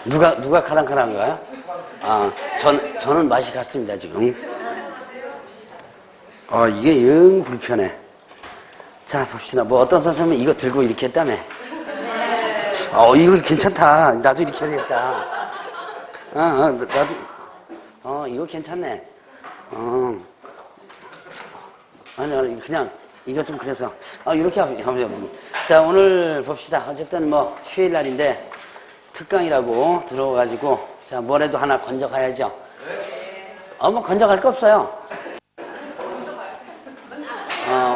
누가 카랑카랑한가요? 저는 맛이 같습니다, 지금. 이게 영 불편해. 자, 봅시다. 뭐 어떤 선생님은 이거 들고 이렇게 했다며. 이거 괜찮다. 나도 이렇게 해야겠다. 나도, 이거 괜찮네. 아니, 그냥, 이거 좀 그래서. 이렇게 하면. 자, 오늘 봅시다. 어쨌든 뭐, 휴일 날인데, 특강이라고 들어가지고, 자, 뭐라도 하나 건져가야죠. 뭐, 건져갈 거 없어요.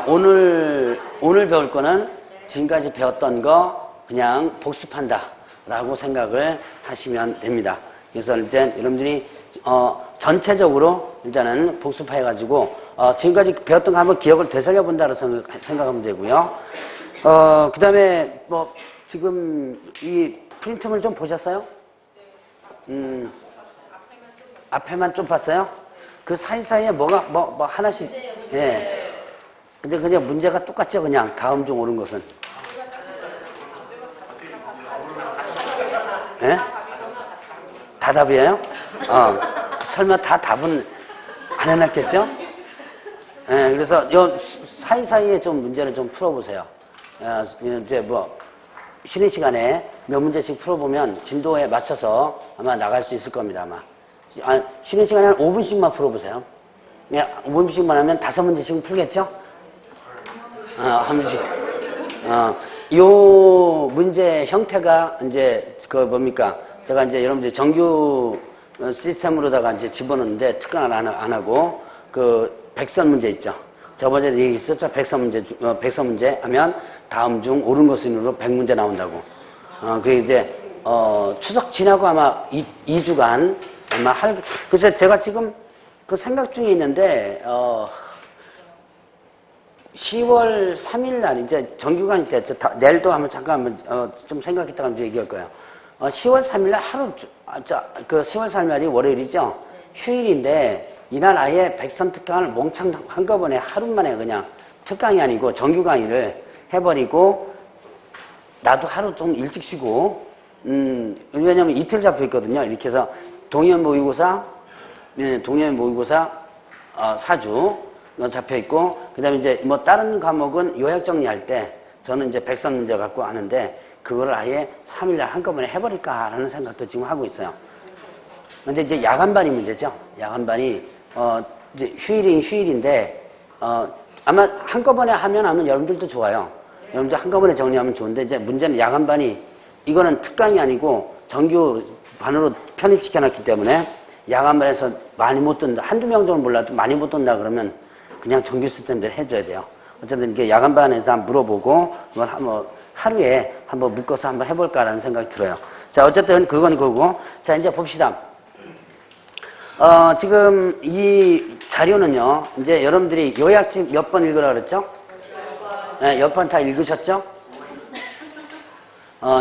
오늘 배울 거는 지금까지 배웠던 거 그냥 복습한다. 라고 생각을 하시면 됩니다. 그래서 일단 여러분들이, 전체적으로 일단은 복습해가지고, 지금까지 배웠던 거 한번 기억을 되살려 본다고 생각하면 되고요. 그 다음에 뭐, 지금 이 프린트물 좀 보셨어요? 앞에만 좀 봤어요? 그 사이사이에 뭐가 하나씩, 예. 근데 그냥 문제가 똑같죠, 그냥. 다음 중 옳은 것은. 예? 다 답이에요? 설마 다 답은 안 해놨겠죠? 예, 그래서 요 사이사이에 좀 문제를 좀 풀어보세요. 이제 뭐, 쉬는 시간에 몇 문제씩 풀어보면 진도에 맞춰서 아마 나갈 수 있을 겁니다, 아마. 쉬는 시간에 한 5분씩만 풀어보세요. 5분씩만 하면 5문제씩은 풀겠죠? 한 번씩. 요 문제 형태가 이제 뭡니까? 제가 이제 여러분들 정규 시스템으로다가 이제 집어넣는데 특강을 안 하고 백선 문제 있죠. 저번에 얘기했었죠. 백선 문제 하면 다음 중 옳은 것으로 100문제 나온다고. 그게 이제 추석 지나고 아마 2주간 아마 그래서 제가 지금 그 생각 중에 있는데 10월 3일 날 이제 정규관이 됐죠. 내일도 한번 잠깐 좀 생각했다가 이제 얘기할 거예요. 10월 3일 날 하루, 10월 3일 날이 월요일이죠. 휴일인데 이날 아예 백선 특강을 몽창 한꺼번에 하루 만에 그냥 특강이 아니고 정규 강의를 해버리고 나도 하루 좀 일찍 쉬고 왜냐면 이틀 잡혀 있거든요. 이렇게 해서 동의원 모의고사 4주 잡혀 있고 그다음에 이제 뭐 다른 과목은 요약 정리할 때 저는 이제 백선 문제 갖고 하는데 그거를 아예 3일날 한꺼번에 해버릴까라는 생각도 지금 하고 있어요. 근데 이제 야간반이 문제죠. 야간반이 이제 휴일인데 아마 한꺼번에 하면 여러분들도 좋아요. 여러분들 한꺼번에 정리하면 좋은데 이제 문제는 야간반이 이거는 특강이 아니고 정규 반으로 편입시켜놨기 때문에 야간반에서 많이 못 든다. 한두 명 정도 몰라도 많이 못 든다 그러면 그냥 정규 시스템대로 해줘야 돼요. 어쨌든 이게 야간반에서 한번 물어보고 한번 하루에 한번 묶어서 한번 해볼까라는 생각이 들어요. 자, 어쨌든 그건 그거고. 자, 이제 봅시다. 지금 이 자료는요, 이제 여러분들이 요약집 몇 번 읽으라 그랬죠? 네, 10번 다 읽으셨죠?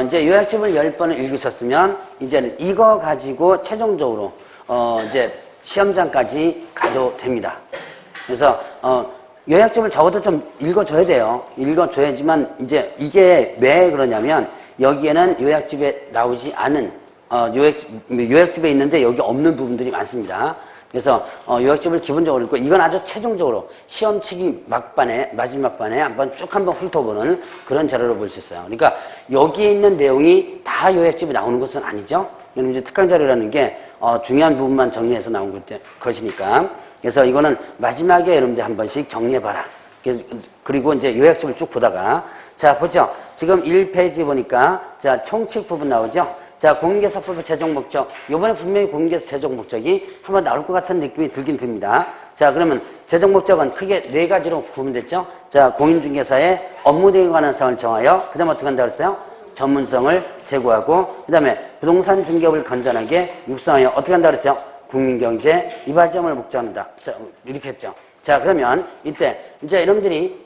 이제 요약집을 10번을 읽으셨으면, 이제는 이거 가지고 최종적으로, 이제 시험장까지 가도 됩니다. 그래서, 요약집을 적어도 좀 읽어줘야 돼요. 읽어줘야지만, 이제 이게 왜 그러냐면, 여기에는 요약집에 나오지 않은, 요약집에 있는데 여기 없는 부분들이 많습니다. 그래서, 요약집을 기본적으로 읽고, 이건 아주 최종적으로 시험치기 마지막 반에 한번 훑어보는 그런 자료로 볼 수 있어요. 그러니까, 여기에 있는 내용이 다 요약집에 나오는 것은 아니죠. 이제 특강 자료라는 게, 중요한 부분만 정리해서 나온 것이니까. 그래서 이거는 마지막에 여러분들 한 번씩 정리해봐라. 그리고 이제 요약집을 쭉 보다가, 자, 보죠. 지금 1페이지 보니까, 자, 총칙 부분 나오죠? 자, 공인계사법의 최종 목적. 요번에 분명히 공인계사 최종 목적이 한번 나올 것 같은 느낌이 들긴 듭니다. 자, 그러면 최종 목적은 크게 4가지로 구분됐죠? 자, 공인중개사의 업무 등에 관한 사항을 정하여, 그 다음에 어떻게 한다고 했어요? 전문성을 제고하고, 그 다음에 부동산 중개업을 건전하게 육성하여 어떻게 한다고 그랬죠? 국민경제 이발점을 목적한다. 자, 이렇게 했죠. 자, 그러면 이때 이제 여러분들이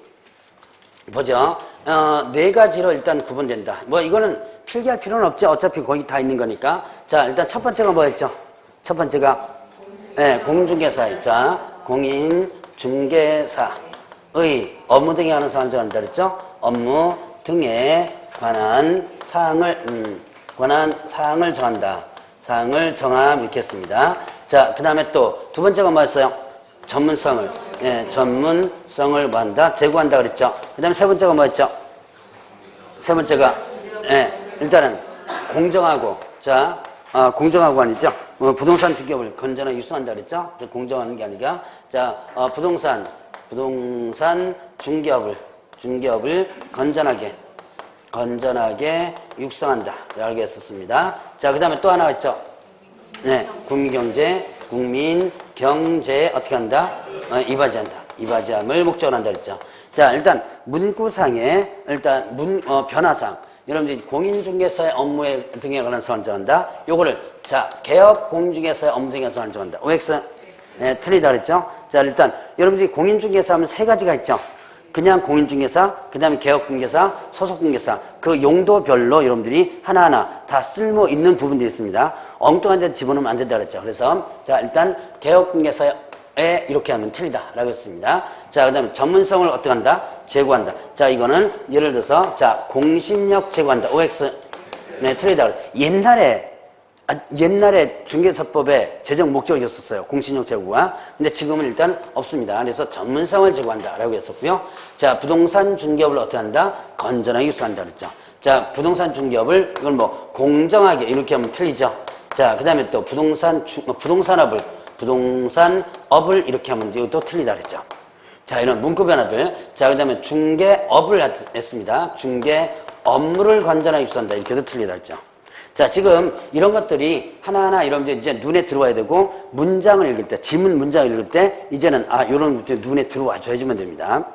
보죠. 4가지로 일단 구분된다. 뭐 이거는 필기할 필요는 없죠. 어차피 거기 다 있는 거니까. 자, 일단 첫 번째가 뭐였죠? 첫 번째가 공인중개사. 자, 공인중개사의 업무 등에 관한 사항을 정한다 그랬죠? 업무 등에 관한 사항을 정한다. 사항을 정함 이렇게 했습니다. 자, 그 다음에 또 두 번째가 뭐였어요? 전문성을, 예, 전문성을 뭐 한다? 제고한다 그랬죠. 그 다음에 세 번째가 뭐였죠? 세 번째가, 예, 일단은 공정하고, 자, 공정하고 아니죠? 부동산 중개업을 건전하게 유수한다 그랬죠? 공정하는 게 아니라, 자, 부동산 중개업을 건전하게 육성한다. 라고 했었습니다. 자, 그 다음에 또 하나 있죠? 네, 국민경제 어떻게 한다? 이바지한다. 이바지함을 목적으로 한다 그랬죠. 자, 일단 문구상에 변화상 여러분들이 공인중개사의 업무 등에 관한 설정한다. 요거를 자 개업 공인중개사의 업무 등에 관한 설정한다. OX 네, 틀리다 그랬죠. 자, 일단 여러분들이 공인중개사 하면 세 가지가 있죠. 그냥 공인중개사, 그 다음에 개업공개사, 소속공개사. 그 용도별로 여러분들이 하나하나 다 쓸모 있는 부분들이 있습니다. 엉뚱한 데 집어넣으면 안 된다 그랬죠. 그래서 자 일단 개업공개사에 이렇게 하면 틀리다라고 했습니다. 자, 그 다음에 전문성을 어떻게 한다? 제고한다. 자, 이거는 예를 들어서 자 공신력 제고한다. OX 네, 틀리다. 옛날에 중개사법에 제정 목적이었었어요. 공신력 제고가. 근데 지금은 일단 없습니다. 그래서 전문성을 제고한다라고 했었고요. 자, 부동산 중개업을 어떻게 한다? 건전하게 유수한다 그랬죠. 자, 부동산 중개업을 이걸 뭐 공정하게 이렇게 하면 틀리죠. 자, 그 다음에 또 부동산업을 이렇게 하면 이것도 틀리다 그랬죠. 자, 이런 문구 변화들. 자, 그 다음에 중개업을 했습니다. 중개 업무를 건전하게 유수한다. 이렇게도 틀리다 그랬죠. 자, 지금 이런 것들이 하나하나 이런 이제 눈에 들어와야 되고, 문장을 읽을 때, 지문 문장을 읽을 때, 이제는, 요런 것들이 눈에 들어와 줘야지만 됩니다.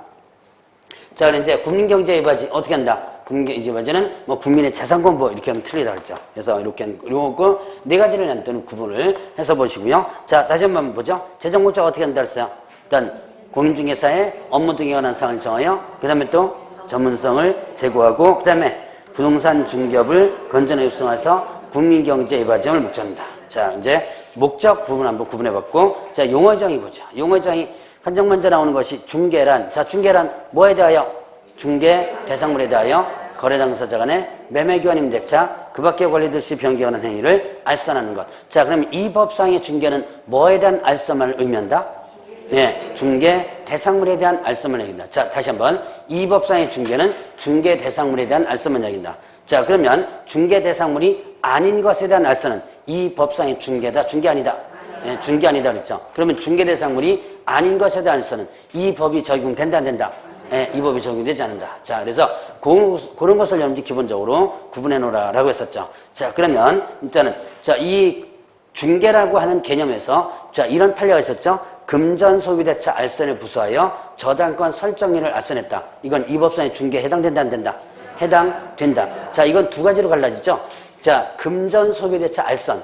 자, 그럼 이제 국민경제 이바지 어떻게 한다? 국민경제 이바지는 뭐 국민의 재산권보 이렇게 하면 틀리다 그랬죠. 그래서 이렇게 요거 네 가지를 연도는 구분을 해서 보시고요. 자, 다시 한번 보죠. 재정 목적 어떻게 한다 그랬어요? 일단, 공인중개사의 업무 등에 관한 사항을 정하여, 그 다음에 또 전문성을 제고하고, 그 다음에 부동산 중개업을 건전하게 육성해서 국민경제 이바지함을 목적합니다. 자, 이제 목적 부분 한번 구분해봤고, 자, 용어정의 보자. 용어정의 한정 먼저 나오는 것이 중개란. 자, 중개란 뭐에 대하여? 중개 대상물에 대하여 거래 당사자 간의 매매 교환 임대차 그 밖의 권리들 시 변경하는 행위를 알선하는 것. 자, 그럼 이 법상의 중개는 뭐에 대한 알선을 의미한다? 예, 중개 대상물에 대한 알선을 얘기한다. 자, 다시 한번. 이 법상의 중개는 중개 대상물에 대한 알선을 얘기한다. 자, 그러면 중개 대상물이 아닌 것에 대한 알선은 이 법상의 중개다, 중개 아니다? 예, 중개 아니다 그랬죠. 그러면 중개 대상물이 아닌 것에 대한 알선은 이 법이 적용된다, 안 된다? 예, 이 법이 적용되지 않는다. 자, 그래서 그런 것을 여러분들이 기본적으로 구분해 놓으라라고 했었죠. 자, 그러면 일단은 자, 이 중개라고 하는 개념에서 자, 이런 판례가 있었죠. 금전소비대차 알선을 부수하여 저당권 설정일을 알선했다. 이건 이 법상의 중개에 해당된다, 안 된다? 해당된다. 자, 이건 두 가지로 갈라지죠. 자, 금전소비대차 알선.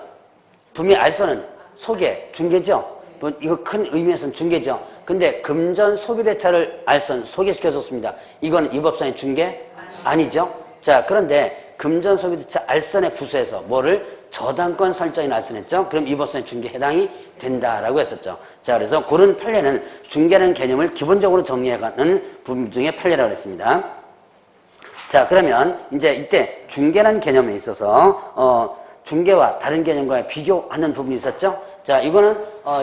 분명히 알선은 소개, 중개죠. 뭐 이거 큰 의미에서는 중개죠. 근데 금전소비대차를 알선, 소개시켜줬습니다. 이건 이 법상의 중개? 아니죠. 자, 그런데 금전소비대차 알선에 부수해서 뭐를? 저당권 설정이 알선했죠. 그럼 이 법상의 중개에 해당이 된다라고 했었죠. 자, 그래서 그런 판례는 중개라는 개념을 기본적으로 정리해가는 부분 중에 판례라고 했습니다. 자, 그러면 이제 이때 중개라는 개념에 있어서 중개와 다른 개념과 비교하는 부분이 있었죠. 자, 이거는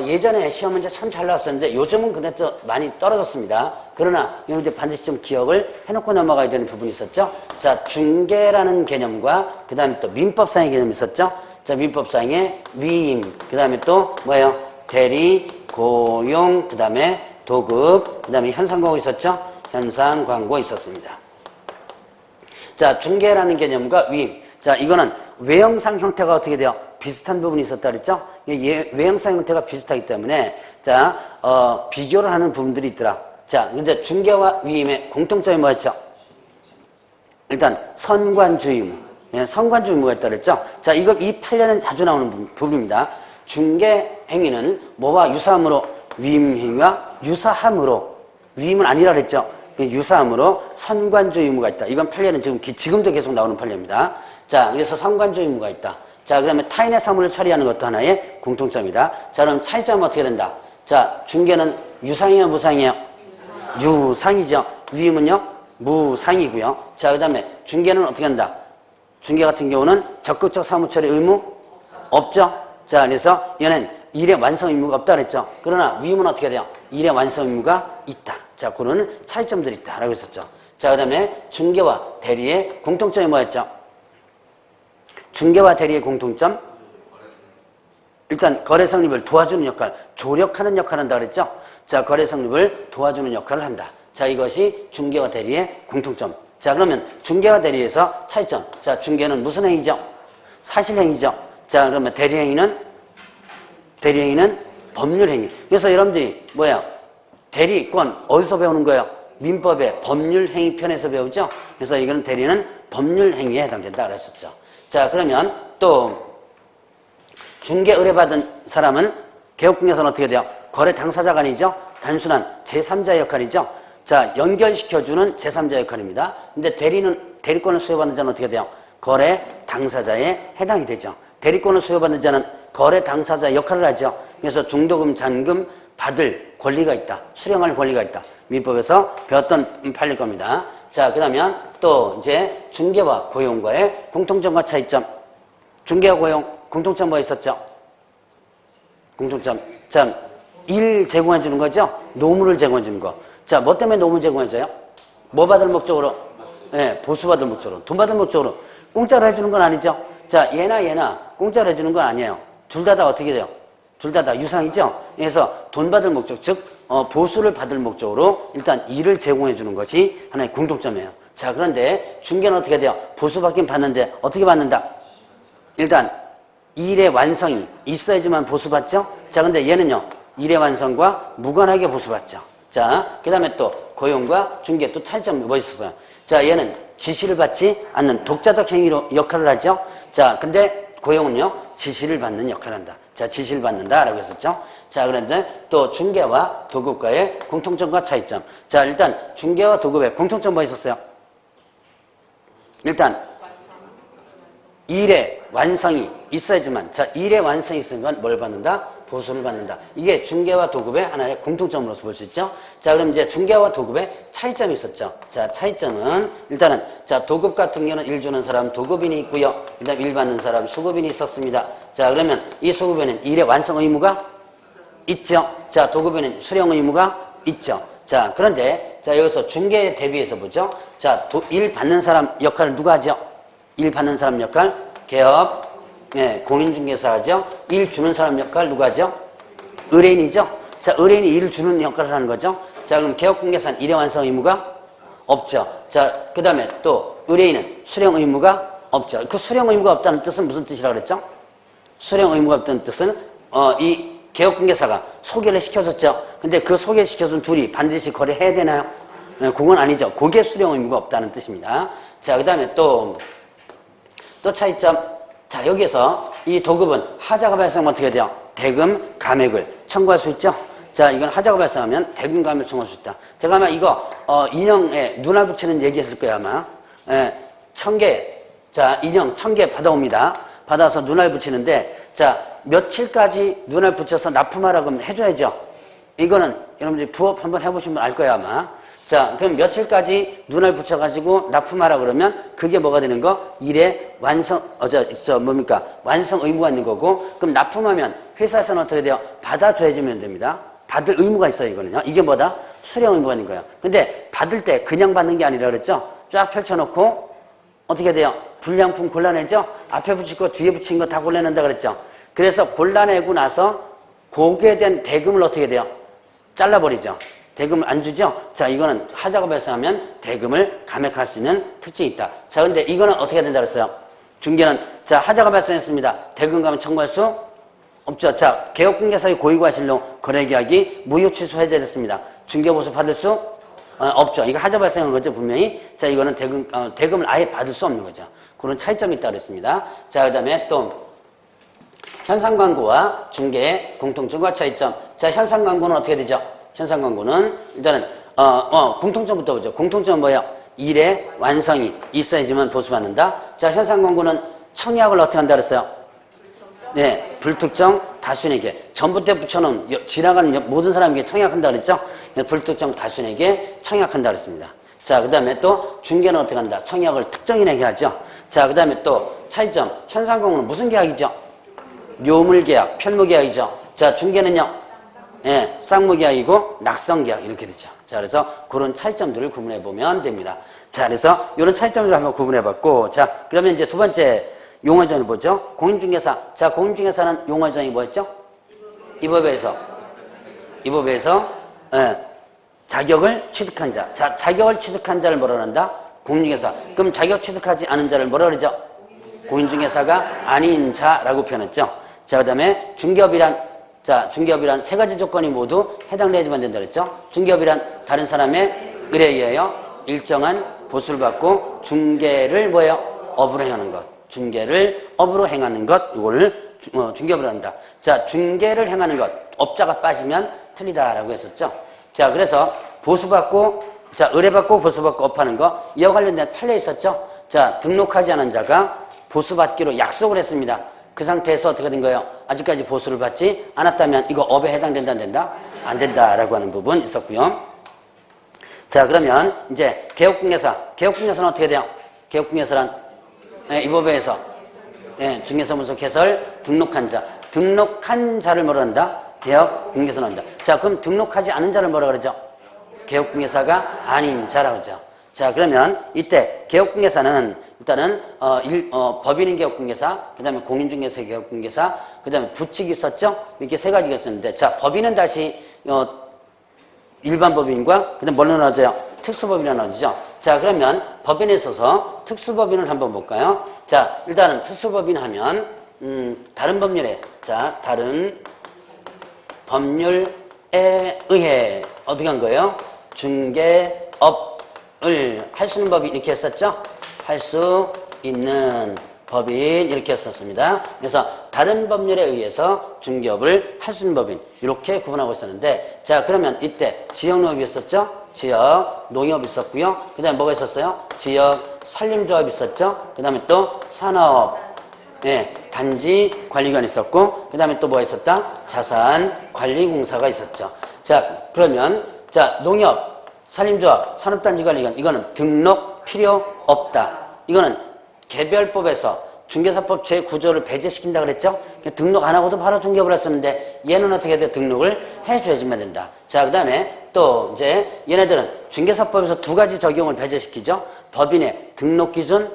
예전에 시험 문제 참 잘 나왔었는데 요즘은 그래도 많이 떨어졌습니다. 그러나 여러분들 반드시 좀 기억을 해놓고 넘어가야 되는 부분이 있었죠. 자, 중개라는 개념과 그 다음에 또 민법상의 개념이 있었죠. 자, 민법상의 위임, 그 다음에 또 뭐예요? 대리, 고용, 그 다음에 도급, 그 다음에 현상광고 있었죠. 현상광고 있었습니다. 자, 중개라는 개념과 위임. 자, 이거는 외형상 형태가 어떻게 돼요? 비슷한 부분이 있었다 그랬죠? 외형상 형태가 비슷하기 때문에 자, 비교를 하는 부분들이 있더라. 자, 근데 중개와 위임의 공통점이 뭐였죠? 일단 선관주 의무. 예, 선관주 의무가 있다 그랬죠? 자, 이 판례는 자주 나오는 부분입니다. 중개 행위는 뭐와 유사함으로? 위임 행위와 유사함으로. 위임은 아니라 그랬죠? 유사함으로 선관주 의무가 있다. 이건 판례는 지금도 계속 나오는 판례입니다. 자, 그래서 선관주 의무가 있다. 자, 그러면 타인의 사물을 처리하는 것도 하나의 공통점이다. 자, 그럼 차이점은 어떻게 된다? 자, 중개는 유상이에요, 무상이에요? 유상이죠. 위임은요? 무상이고요. 자, 그 다음에 중개는 어떻게 한다? 중개 같은 경우는 적극적 사무처리 의무 없죠? 자, 그래서 얘는 일의 완성 의무가 없다 그랬죠? 그러나 위임은 어떻게 돼요? 일의 완성 의무가 있다. 자, 그런 차이점들이 있다라고 했었죠. 자, 그 다음에 중개와 대리의 공통점이 뭐였죠? 중개와 대리의 공통점? 일단 거래 성립을 도와주는 역할, 조력하는 역할을 한다 그랬죠? 자, 거래 성립을 도와주는 역할을 한다. 자, 이것이 중개와 대리의 공통점. 자, 그러면 중개와 대리에서 차이점. 자, 중개는 무슨 행위죠? 사실행위죠. 자, 그러면 대리행위는 법률행위. 그래서 여러분들이 뭐야? 대리권 어디서 배우는 거예요? 민법의 법률행위편에서 배우죠? 그래서 이거는 대리는 법률행위에 해당된다 그랬었죠. 자, 그러면 또 중개 의뢰받은 사람은 개업공개에서는 어떻게 돼요? 거래 당사자가 아니죠? 단순한 제3자의 역할이죠? 자, 연결시켜주는 제3자의 역할입니다. 근데 대리권을 수여받는 자는 어떻게 돼요? 거래 당사자에 해당이 되죠. 대리권을 수여받는 자는 거래 당사자의 역할을 하죠. 그래서 중도금, 잔금 받을 권리가 있다. 수령할 권리가 있다. 민법에서 배웠던 판례일 겁니다. 자, 그 다음에 또 이제 중개와 고용과의 공통점과 차이점. 중개와 고용, 공통점 뭐 있었죠? 공통점. 자, 일 제공해 주는 거죠? 노무를 제공해 주는 거. 자, 뭐 때문에 노무 제공해 줘요? 뭐 받을 목적으로? 예, 보수 받을 목적으로. 돈 받을 목적으로. 공짜로 해주는 건 아니죠? 자, 얘나 공짜로 해주는 건 아니에요. 둘 다 어떻게 돼요? 둘 다 유상이죠? 그래서 돈 받을 목적, 즉, 보수를 받을 목적으로 일단 일을 제공해 주는 것이 하나의 공통점이에요. 자, 그런데 중개는 어떻게 돼요? 보수 받긴 받는데 어떻게 받는다? 일단 일의 완성이 있어야지만 보수받죠? 자, 근데 얘는요, 일의 완성과 무관하게 보수받죠. 자, 그 다음에 또 고용과 중개 또 차이점이 뭐 있었어요? 자, 얘는 지시를 받지 않는 독자적 행위로 역할을 하죠? 자, 근데 고용은요, 지시를 받는 역할을 한다. 자, 지시를 받는다라고 했었죠? 자, 그런데 또 중개와 도급과의 공통점과 차이점. 자, 일단 중개와 도급의 공통점 뭐 있었어요? 일단 일의 완성이 있어야지만, 자, 일의 완성이 있으면 뭘 받는다? 보수를 받는다. 이게 중개와 도급의 하나의 공통점으로서 볼 수 있죠. 자, 그럼 이제 중개와 도급의 차이점이 있었죠. 자, 차이점은 일단은 자, 도급 같은 경우는 일 주는 사람 도급인이 있고요. 그다음 일 받는 사람 수급인이 있었습니다. 자, 그러면 이 수급인은 일의 완성 의무가 있죠. 자, 도급인은 수령 의무가 있죠. 자, 그런데 자, 여기서 중개에 대비해서 보죠. 자, 일 받는 사람 역할을 누가 하죠? 일 받는 사람 역할 개업 예, 공인중개사 하죠. 일 주는 사람 역할 누가 하죠? 의뢰인이죠. 자, 의뢰인이 일을 주는 역할을 하는 거죠. 자, 그럼 개업공개사는 일의 완성 의무가 없죠. 자, 그 다음에 또 의뢰인은 수령 의무가 없죠. 그 수령 의무가 없다는 뜻은 무슨 뜻이라고 그랬죠? 수령 의무가 없다는 뜻은 이 개업공개사가 소개를 시켜줬죠. 근데 그 소개시켜준 둘이 반드시 거래해야 되나요? 네, 그건 아니죠. 그게 수령 의무가 없다는 뜻입니다. 자, 그 다음에 또 차이점. 자, 여기에서 이 도급은 하자가 발생하면 어떻게 돼요? 대금, 감액을 청구할 수 있죠? 자, 이건 하자가 발생하면 대금, 감액을 청구할 수 있다. 제가 아마 이거, 인형에 눈알 붙이는 얘기했을 거예요, 아마. 예, 1000개, 자, 인형 1000개 받아옵니다. 받아서 눈알 붙이는데, 자, 며칠까지 눈알 붙여서 납품하라고 하면 해줘야죠. 이거는 여러분들이 부업 한번 해보시면 알 거예요, 아마. 자, 그럼 며칠까지 눈알 붙여가지고 납품하라 그러면 그게 뭐가 되는 거? 일의 완성, 뭡니까? 완성 의무가 있는 거고, 그럼 납품하면 회사에서는 어떻게 돼요? 받아줘야지면 됩니다. 받을 의무가 있어요, 이거는요. 이게 뭐다? 수령 의무가 있는 거예요. 근데 받을 때 그냥 받는 게 아니라 그랬죠? 쫙 펼쳐놓고 어떻게 돼요? 불량품 골라내죠? 앞에 붙일 거, 뒤에 붙인 거 다 골라낸다 그랬죠? 그래서 골라내고 나서 거기에 대한 대금을 어떻게 돼요? 잘라버리죠. 대금을 안 주죠? 자, 이거는 하자가 발생하면 대금을 감액할 수 있는 특징이 있다. 자, 근데 이거는 어떻게 된다 그랬어요? 중개는, 자, 하자가 발생했습니다. 대금 감액 청구할 수 없죠. 자, 개업공개사의 고의과실로 거래계약이 무효 취소 해제됐습니다. 중개보수 받을 수 없죠. 이거 하자 발생한 거죠, 분명히. 자, 이거는 대금을 아예 받을 수 없는 거죠. 그런 차이점이 있다 그랬습니다. 자, 그 다음에 또 현상광고와 중개의 공통점과 차이점. 자, 현상광고는 어떻게 되죠? 현상광고는 일단은 공통점부터 보죠. 공통점은 뭐예요? 일의 완성이 있어야지만 보수받는다. 자, 현상광고는 청약을 어떻게 한다 그랬어요? 네, 불특정 다수인에게 전부터 붙여놓은 지나가는 모든 사람에게 청약한다 그랬죠? 불특정 다수인에게 청약한다 그랬습니다. 자, 그 다음에 또 중개는 어떻게 한다? 청약을 특정인에게 하죠. 자, 그 다음에 또 차이점. 현상광고는 무슨 계약이죠? 묘물계약, 편무계약이죠. 자, 중개는요? 예, 쌍무계약이고 낙성계약 이렇게 되죠. 자, 그래서 그런 차이점들을 구분해 보면 됩니다. 자, 그래서 이런 차이점들을 한번 구분해 봤고, 자, 그러면 이제 두 번째 용어정의 뭐죠? 공인중개사. 자, 공인중개사는 용어정의 뭐였죠? 이 법에서 예, 자격을 취득한 자. 자, 자격을 취득한 자를 뭐라 한다? 공인중개사. 그럼 자격 취득하지 않은 자를 뭐라 그러죠? 공인중개사가 아닌 자라고 표현했죠. 자, 그 다음에 중개업이란 세 가지 조건이 모두 해당되지만 된다 그랬죠. 중개업이란 다른 사람의 의뢰에 의하여 일정한 보수를 받고 중개를 뭐예요? 업으로 행하는 것. 중개를 업으로 행하는 것. 이거를 중개업을 한다. 자, 중개를 행하는 것. 업자가 빠지면 틀리다라고 했었죠. 자, 그래서 보수받고, 자, 의뢰받고 보수받고 업하는 거. 이와 관련된 판례 있었죠. 자, 등록하지 않은 자가 보수받기로 약속을 했습니다. 그 상태에서 어떻게 된 거예요? 아직까지 보수를 받지 않았다면 이거 업에 해당된다 안 된다? 안 된다라고 하는 부분 있었고요. 자, 그러면 이제 개업공개사는 어떻게 돼요? 개업공개사란 이 법에서 중개사무소 개설 등록한 자를 뭐라 한다? 개업공개사는 한다. 자, 그럼 등록하지 않은 자를 뭐라 그러죠? 개업공개사가 아닌 자라고 하죠. 자, 그러면 이때 개업공개사는 일단은 법인인 개업공개사, 그 다음에 공인중개사 개업공개사, 그 다음에 부칙이 있었죠? 이렇게 세 가지가 있었는데, 자, 법인은 다시 일반 법인과 그 다음에 뭘로 나눠져요? 특수법인으로 나눠지죠. 자, 그러면 법인에 있어서 특수법인을 한번 볼까요? 자, 일단은 특수법인 하면 다른 법률에 다른 법률에 의해 어떻게 한 거예요? 중개업을 할 수 있는 법인 이렇게 했었죠? 할 수 있는 법인 이렇게 했었습니다. 그래서 다른 법률에 의해서 중개업을 할 수 있는 법인 이렇게 구분하고 있었는데, 자, 그러면 이때 지역농업이 있었죠? 지역 농협이 있었고요. 그 다음에 뭐가 있었어요? 지역 산림조합이 있었죠? 그 다음에 또 산업 단지 관리관이 있었고, 그 다음에 또 뭐가 있었다? 자산관리공사가 있었죠. 자, 그러면 자, 농협, 산림조합, 산업단지 관리관 이거는 등록 필요 없다. 이거는 개별법에서 중개사법 제9조를 배제시킨다 그랬죠? 등록 안 하고도 바로 중개업을 했었는데 얘는 어떻게 돼? 등록을 해줘야지만 된다. 자, 그 다음에 또 이제 얘네들은 중개사법에서 두 가지 적용을 배제시키죠. 법인의 등록기준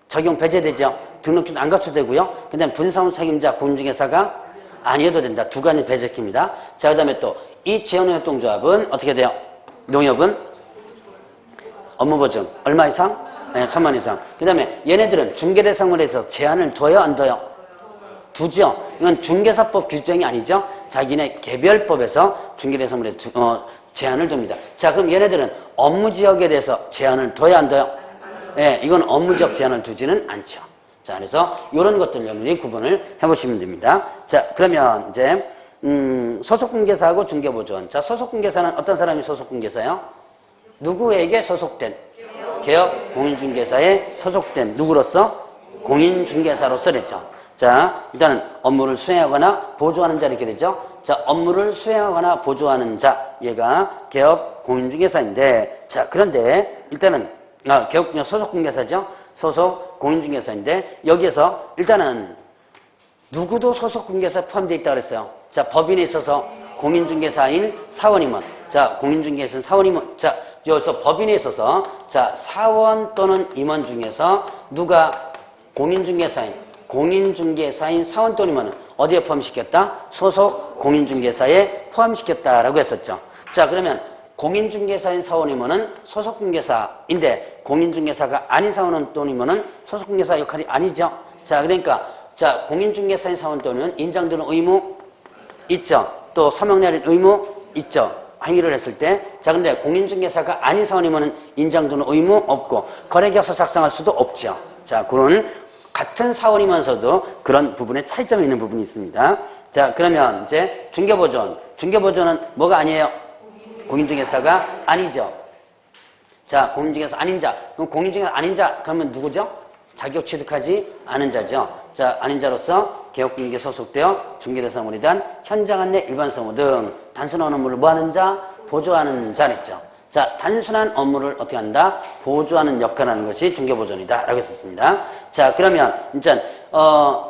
적용 배제되죠. 등록기준 안 갖춰도 되고요. 그 다음에 분사무 책임자 공인중개사가 아니어도 된다. 두 가지 배제시킵니다. 자, 그 다음에 또 이 지역농협동조합은 어떻게 돼요? 농협은 업무보증 얼마 이상? 1,000만 이상. 그 다음에 얘네들은 중개대상물에서 제한을 둬요? 안 둬요? 두죠. 이건 중개사법 규정이 아니죠. 자기네 개별법에서 중개대상물에 제한을 둡니다. 자, 그럼 얘네들은 업무지역에 대해서 제한을 둬요? 안 둬요? 이건 업무지역 제한을 두지는 않죠. 자, 그래서 이런 것들 여러분이 구분을 해보시면 됩니다. 자, 그러면 이제 소속공개사하고 중개보조원. 자, 소속공개사는 어떤 사람이 소속공개사예요? 누구에게 소속된? 개업 공인중개사에 소속된 누구로서? 공인중개사로서 그랬죠. 자, 일단은 업무를 수행하거나 보조하는 자 이렇게 되죠. 자, 업무를 수행하거나 보조하는 자, 얘가 개업 공인중개사인데, 자, 그런데 일단은 개업 소속공개사죠. 소속 공인중개사인데 여기에서 일단은 누구도 소속공개사에 포함되어 있다고 그랬어요. 자, 법인에 있어서 공인중개사인 사원임원. 자, 공인중개사인 사원임원. 자, 여기서 법인에 있어서 자, 사원 또는 임원 중에서 누가 공인중개사인 사원 또는 임원은 어디에 포함시켰다? 소속 공인중개사에 포함시켰다라고 했었죠. 자, 그러면 공인중개사인 사원 임원은 소속공개사인데 공인중개사가 아닌 사원 또는 임원은 소속공개사 역할이 아니죠. 자, 그러니까 자, 공인중개사인 사원 또는 인정되는 의무 있죠. 또 서명 내릴 의무 있죠. 행위를 했을 때. 자, 근데 공인중개사가 아닌 사원이면은 인정되는 의무 없고 거래계약서 작성할 수도 없죠. 자, 그런 같은 사원이면서도 그런 부분에 차이점이 있는 부분이 있습니다. 자, 그러면 이제 중개보조원은 뭐가 아니에요? 공인중개사가 아니죠. 자, 공인중개사 아닌 자. 그럼 공인중개사 아닌 자 그러면 누구죠? 자격 취득하지 않은 자죠. 자, 아닌 자로서 개업공개에 소속되어 중개대상물에 대한 현장 안내 일반 사무 등 단순한 업무를 뭐하는 자? 보조하는 자랬죠. 자, 단순한 업무를 어떻게 한다? 보조하는 역할을 하는 것이 중개보조원이다 라고 했었습니다. 자, 그러면 일단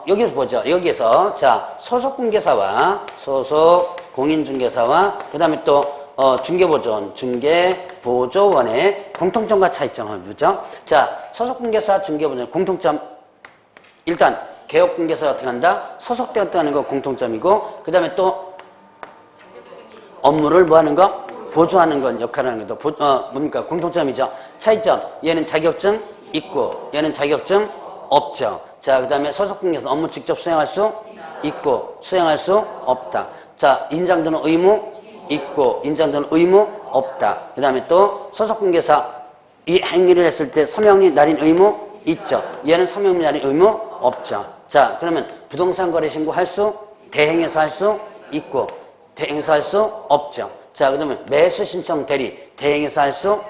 여기서 보죠. 여기에서, 자, 소속공개사와 소속공인중개사와, 그 다음에 또, 중개보조원, 중개보조원의 공통점과 차이점을 보죠. 자, 소속공개사, 중개보조원, 공통점. 일단, 개업공개사가 어떻게 한다? 소속되었다 하는 거 공통점이고, 그 다음에 또, 업무를 뭐 하는 거? 보조하는 건 역할을 하는 것도, 뭡니까? 공통점이죠. 차이점. 얘는 자격증 있고, 얘는 자격증 없죠. 자, 그 다음에 소속공개사 업무 직접 수행할 수 있고, 수행할 수 없다. 자, 인장되는 의무 있고, 인장되는 의무 없다. 그 다음에 또, 소속공개사 이 행위를 했을 때 서명이 날인 의무 있죠. 얘는 서명이 날인 의무 없죠. 자, 그러면 부동산 거래 신고 할 수, 대행해서 할 수 있고, 대행해서 할 수 없죠. 자, 그 다음에 매수 신청 대리, 대행해서 할 수,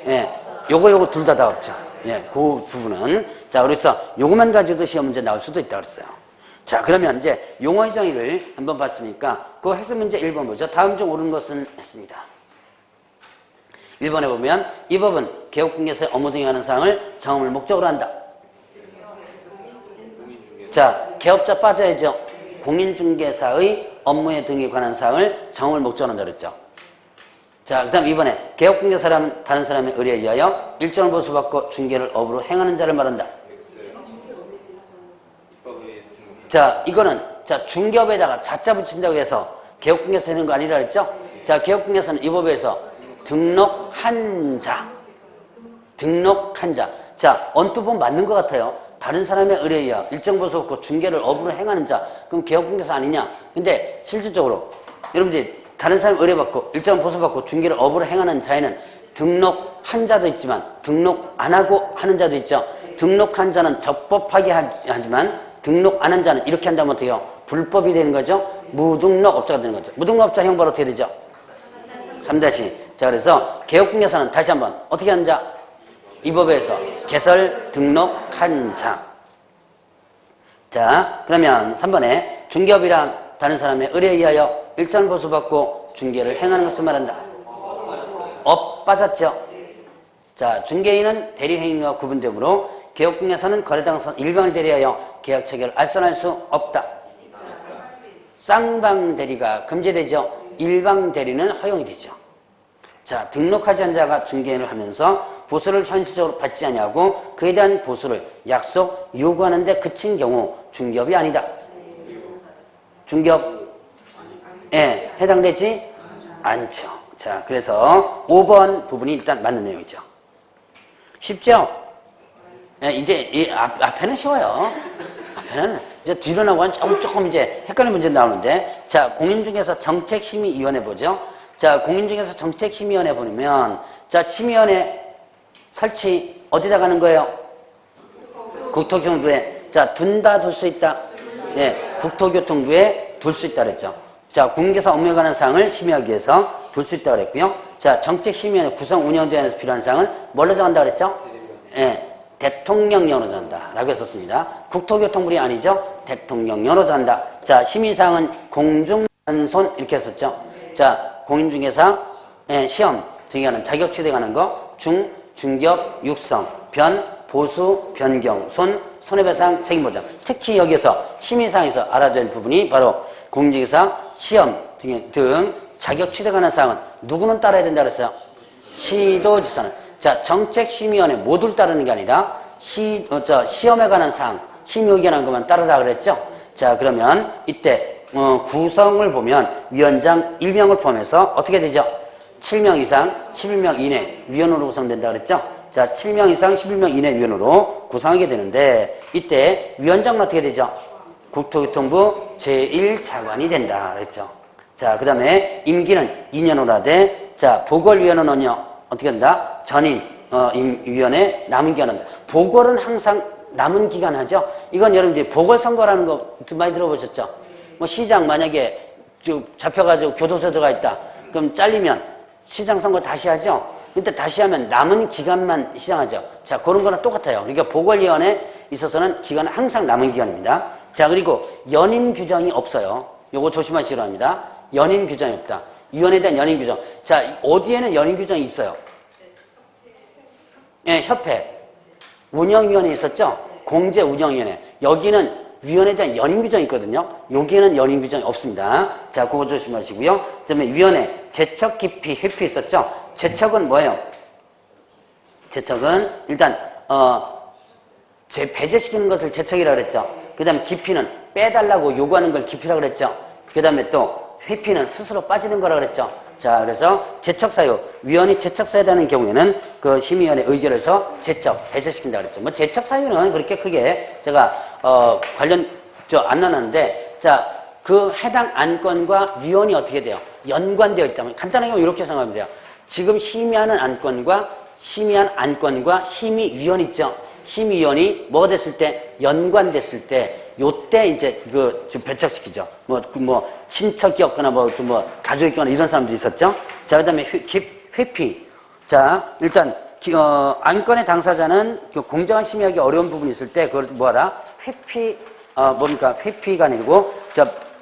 예, 요거 둘 다 없죠. 예, 그 부분은. 자, 그래서 요것만 가지고도 시험 문제 나올 수도 있다 그랬어요. 자, 그러면 이제 용어의 정의를 한번 봤으니까 그 해석 문제 1번 보죠. 다음 중 옳은 것은 했습니다. 1번에 보면 이 법은 개업공개사의 업무 등에 관한 사항을 정음을 목적으로 한다. 자, 개업자 빠져야죠. 공인중개사의 업무에 등에 관한 사항을 정음을 목적으로 한다 그랬죠. 자, 그 다음 2번에 개업공개사라면 다른 사람의 의뢰에 의하여 일정을 보수받고 중개를 업으로 행하는 자를 말한다. 자, 이거는 자 중개업에다가 자자 붙인다고 해서 개업공개사 되는 거 아니라 그랬죠? 자, 개업공개사는 이 법에서 등록한 자. 자, 언뜻 보면 맞는 것 같아요. 다른 사람의 의뢰에 의하여 일정 보수받고 중개를 업으로 행하는 자. 그럼 개업공개사 아니냐? 근데 실질적으로 여러분들이 다른 사람 의뢰받고 일정 보수받고 중개를 업으로 행하는 자에는 등록한 자도 있지만 등록 안 하고 하는 자도 있죠. 등록한 자는 적법하게 하지만 등록 안 한 자는 이렇게 한다면 어떻게 해요? 불법이 되는 거죠. 무등록업자가 되는 거죠. 무등록업자 형벌 어떻게 되죠? 3-. 자, 그래서 개업공개사는 다시 한번 어떻게 하는 자? 이 법에서 개설 등록한 자. 자, 그러면 3번에 중개업이란 다른 사람의 의뢰에 의하여 일정을 보수받고 중개를 행하는 것을 말한다. 업 빠졌죠. 자, 중개인은 대리행위와 구분되므로 개업공개사는 거래당선 일방을 대리하여 계약 체결을 알선할 수 없다. 쌍방 대리가 금지되죠. 일방 대리는 허용이 되죠. 자, 등록하지 않은 자가 중개인을 하면서 보수를 현실적으로 받지 아니하고 그에 대한 보수를 약속 요구하는 데 그친 경우 중개업이 아니다. 중개업에 해당되지 않죠. 자, 그래서 5번 부분이 일단 맞는 내용이죠. 쉽죠? 이제 이 앞에는 쉬워요. 앞에는 이제 뒤로 나가면 조금 이제 헷갈리는 문제 나오는데, 자, 공인중개사 정책심의위원회 보죠. 자, 공인중개사 정책심의위원회 보면, 자, 심의위원회 설치 어디다 가는 거예요? 국토교통부에. 자, 둔다 둘 수 있다. 네, 국토교통부에 둘 수 있다 그랬죠. 자, 공인중개사 업무에 관한 사항을 심의하기 위해서 둘 수 있다 그랬고요. 자, 정책심의위원회 구성 운영대안에서 필요한 사항을 뭘로 정한다 그랬죠? 예. 대통령령으로 정한다라고 했었습니다. 국토교통부이 아니죠. 대통령령으로 정한다. 자, 심의사항은 공중연손 이렇게 했었죠. 자, 공인중개사 시험 등에 관한 자격 취득에 관한 거 중개업 육성, 변, 보수, 변경, 손해배상, 책임보장. 특히 여기서 심의사항에서 알아야 될 부분이 바로 공인중개사 시험 등 자격 취득에 관한 사항은 누구는 따라야 된다 그랬어요? 시도지사는. 자, 정책심의위원회 모두를 따르는 게 아니라 시험에 관한 사항, 심의 의견한 것만 따르라 그랬죠? 자, 그러면 이때 구성을 보면 위원장 1명을 포함해서 어떻게 되죠? 7명 이상 11명 이내 위원으로 구성된다 그랬죠? 자, 7명 이상 11명 이내 위원으로 구성하게 되는데 이때 위원장은 어떻게 되죠? 국토교통부 제1차관이 된다 그랬죠? 자, 그 다음에 임기는 2년으로 하되, 자, 보궐위원회는요 어떻게 한다? 전임 위원회 남은 기간 한다. 보궐은 항상 남은 기간 하죠. 이건 여러분들이 보궐선거라는 거 많이 들어보셨죠? 뭐 시장 만약에 잡혀가지고 교도소에 들어가 있다. 그럼 잘리면 시장 선거 다시 하죠. 근데 다시 하면 남은 기간만 시장하죠. 자, 그런 거랑 똑같아요. 그러니까 보궐위원회에 있어서는 기간은 항상 남은 기간입니다. 자, 그리고 연임 규정이 없어요. 요거 조심하시기 바랍니다. 연임 규정이 없다. 위원회에 대한 연임 규정. 자, 어디에는 연임 규정이 있어요? 예, 협회. 운영위원회 있었죠? 공제운영위원회. 여기는 위원에 대한 연임 규정이 있거든요. 여기에는 연임 규정이 없습니다. 자, 그거 조심하시고요. 그 다음에 위원회, 제척, 기피, 회피 있었죠? 제척은 뭐예요? 제척은 일단, 배제시키는 것을 제척이라고 그랬죠. 그 다음에 기피는 빼달라고 요구하는 걸 기피라고 그랬죠. 그 다음에 또 회피는 스스로 빠지는 거라고 그랬죠. 자, 그래서 제척사유, 위원이 제척사유라는 경우에는 그 심의위원회 의결에서 제척, 배제시킨다 그랬죠. 뭐 제척사유는 그렇게 크게 제가, 안 나눴는데, 자, 그 해당 안건과 위원이 어떻게 돼요? 연관되어 있다면, 간단하게 이렇게 생각하면 돼요. 지금 심의하는 안건과 심의한 안건과 심의위원 있죠? 심의위원이 뭐 됐을 때, 연관됐을 때, 요때 이제 좀 배척시키죠. 친척이었거나 가족이었거나 이런 사람들이 있었죠. 자, 그 다음에 회피. 자, 일단, 안건의 당사자는 공정한 심의하기 어려운 부분이 있을 때, 그걸 뭐하라? 회피가 아니고,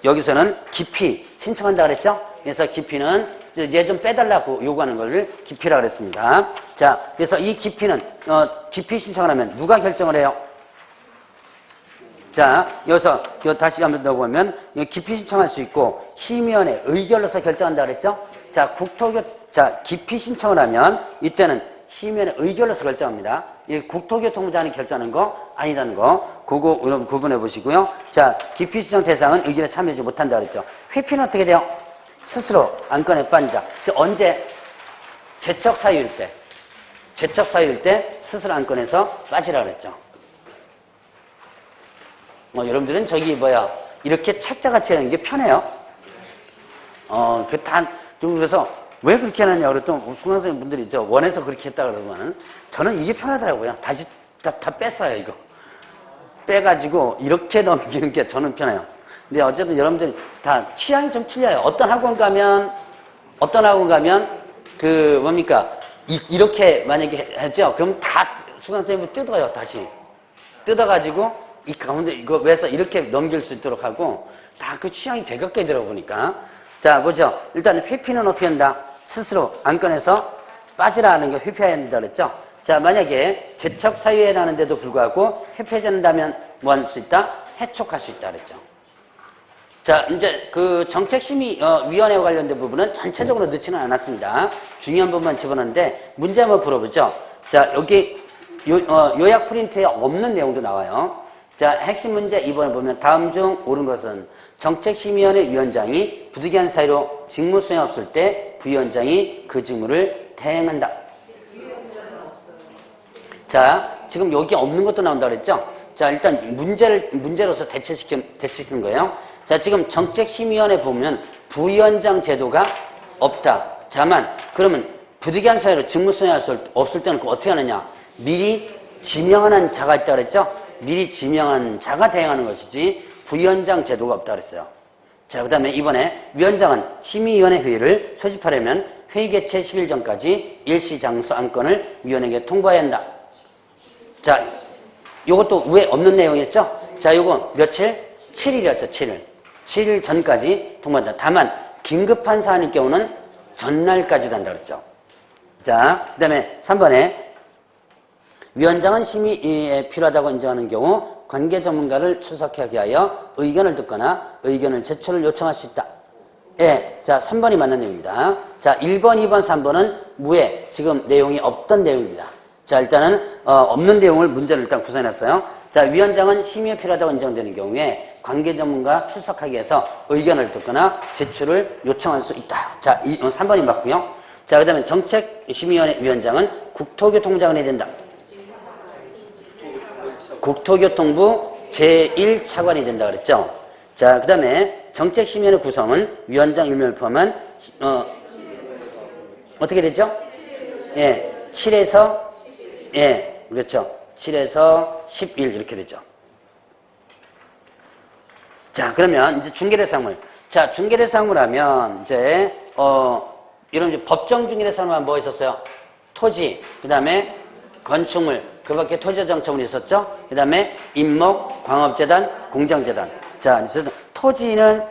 여기서는 기피, 신청한다 그랬죠? 그래서 기피는 얘 좀 빼달라고 요구하는 걸 기피라 그랬습니다. 자, 그래서 이 기피는, 기피 신청을 하면 누가 결정을 해요? 자, 여기서 다시 한번 더 보면 기피 신청할 수 있고 심의위원회 의결로서 결정한다 그랬죠? 자, 기피 신청을 하면 이때는 심의위원회 의결로서 결정합니다. 이 국토교통부장이 결정하는 거 아니라는 거 그거 여러분 구분해 보시고요. 자, 기피 신청 대상은 의결에 참여하지 못한다 그랬죠. 회피는 어떻게 돼요? 스스로 안건에 빠진다. 즉 언제? 제척 사유일 때 스스로 안건에서 빠지라 그랬죠. 여러분들은 이렇게 책자같이 하는 게 편해요. 그래서 왜 그렇게 하느냐 그랬더니 수강생 분들이 원해서 그렇게 했다 그러면 저는 이게 편하더라고요. 다시 다 뺐어요, 이거. 빼가지고 이렇게 넘기는 게 저는 편해요. 근데 어쨌든 여러분들이 다 취향이 좀 틀려요. 어떤 학원 가면, 이렇게 만약에 했죠? 그럼 다 수강생이 뜯어요, 다시. 뜯어가지고 이 가운데 이거 왜서 이렇게 넘길 수 있도록 하고 다 그 취향이 제각기 들어보니까 자 보죠. 일단 회피는 어떻게 한다? 스스로 안건에서 빠지라는 게 회피해야 된다 그랬죠. 자 만약에 제척 사유에 해당하는데도 불구하고 회피하지 않는다면 뭐 할 수 있다? 해촉할 수 있다 그랬죠. 자 이제 그 정책심의위원회와 관련된 부분은 전체적으로 넣지는 않았습니다. 중요한 부분만 집어넣는데 문제 한번 풀어보죠. 자 여기 요약 프린트에 없는 내용도 나와요. 자, 핵심 문제 이번에 보면 다음 중 옳은 것은 정책심의위원회 위원장이 부득이한 사유로 직무 수행이 없을 때 부위원장이 그 직무를 대행한다. 자, 지금 여기 없는 것도 나온다 그랬죠? 자, 일단 문제로서 대체시키는 거예요. 자, 지금 정책심의위원회 보면 부위원장 제도가 없다. 다만, 그러면 부득이한 사유로 직무 수행할 수 없을 때는 어떻게 하느냐? 미리 지명한 자가 있다 그랬죠? 미리 지명한 자가 대행하는 것이지 부위원장 제도가 없다 그랬어요. 자, 그 다음에 이번에 위원장은 심의위원회 회의를 소집하려면 회의 개최 10일 전까지 일시 장소 안건을 위원에게 통보해야 한다. 자, 요것도 위에 없는 내용이었죠? 자, 요거 며칠? 7일이었죠, 7일. 7일 전까지 통보한다. 다만 긴급한 사안일 경우는 전날까지도 한다 그랬죠. 자, 그 다음에 3번에 위원장은 심의에 필요하다고 인정하는 경우 관계 전문가를 출석하게 하여 의견을 듣거나 의견을 제출을 요청할 수 있다. 예, 자 3번이 맞는 내용입니다. 자 1번, 2번, 3번은 무해 지금 내용이 없던 내용입니다. 자 일단은 없는 내용을 문제를 일단 구성해놨어요. 자 위원장은 심의에 필요하다고 인정되는 경우에 관계 전문가 출석하기 위해서 의견을 듣거나 제출을 요청할 수 있다. 자 3번이 맞고요. 자 그 다음에 정책심의위원회 위원장은 국토교통장관이 된다. 국토교통부 제1차관이 된다 그랬죠. 자, 그 다음에 정책심의위원회 구성은 위원장 1명을 포함한 어떻게 되죠? 예, 7에서 예, 그렇죠. 7에서 11 이렇게 되죠. 자, 그러면 이제 중개대상물. 자, 중개대상물 하면 이제 이런 법정 중개대상물 하면 뭐 있었어요? 토지, 그 다음에 건축물, 그 밖에 토지정처물이 있었죠? 그 다음에 임목, 광업재단, 공장재단. 자, 그래서 토지는,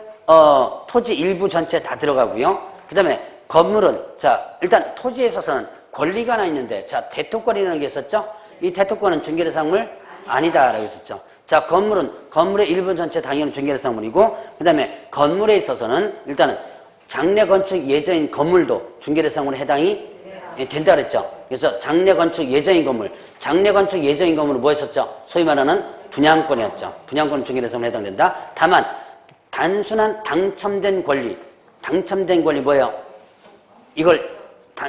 토지 일부 전체 다 들어가고요. 그 다음에 건물은, 자, 일단 토지에 있어서는 권리가 하나 있는데, 자, 대토권이라는 게 있었죠? 이 대토권은 중개대상물 아니다라고 했었죠. 자, 건물의 일부 전체 당연히 중개대상물이고, 그 다음에 건물에 있어서는 일단은 장래 건축 예정인 건물도 중개대상물에 해당이 된다 그랬죠. 그래서 장래 건축 예정인 건물, 장래 건축 예정인 건물은 뭐였었죠? 소위 말하는 분양권이었죠. 분양권 중개대상물에 해당된다. 다만 단순한 당첨된 권리 뭐예요? 이걸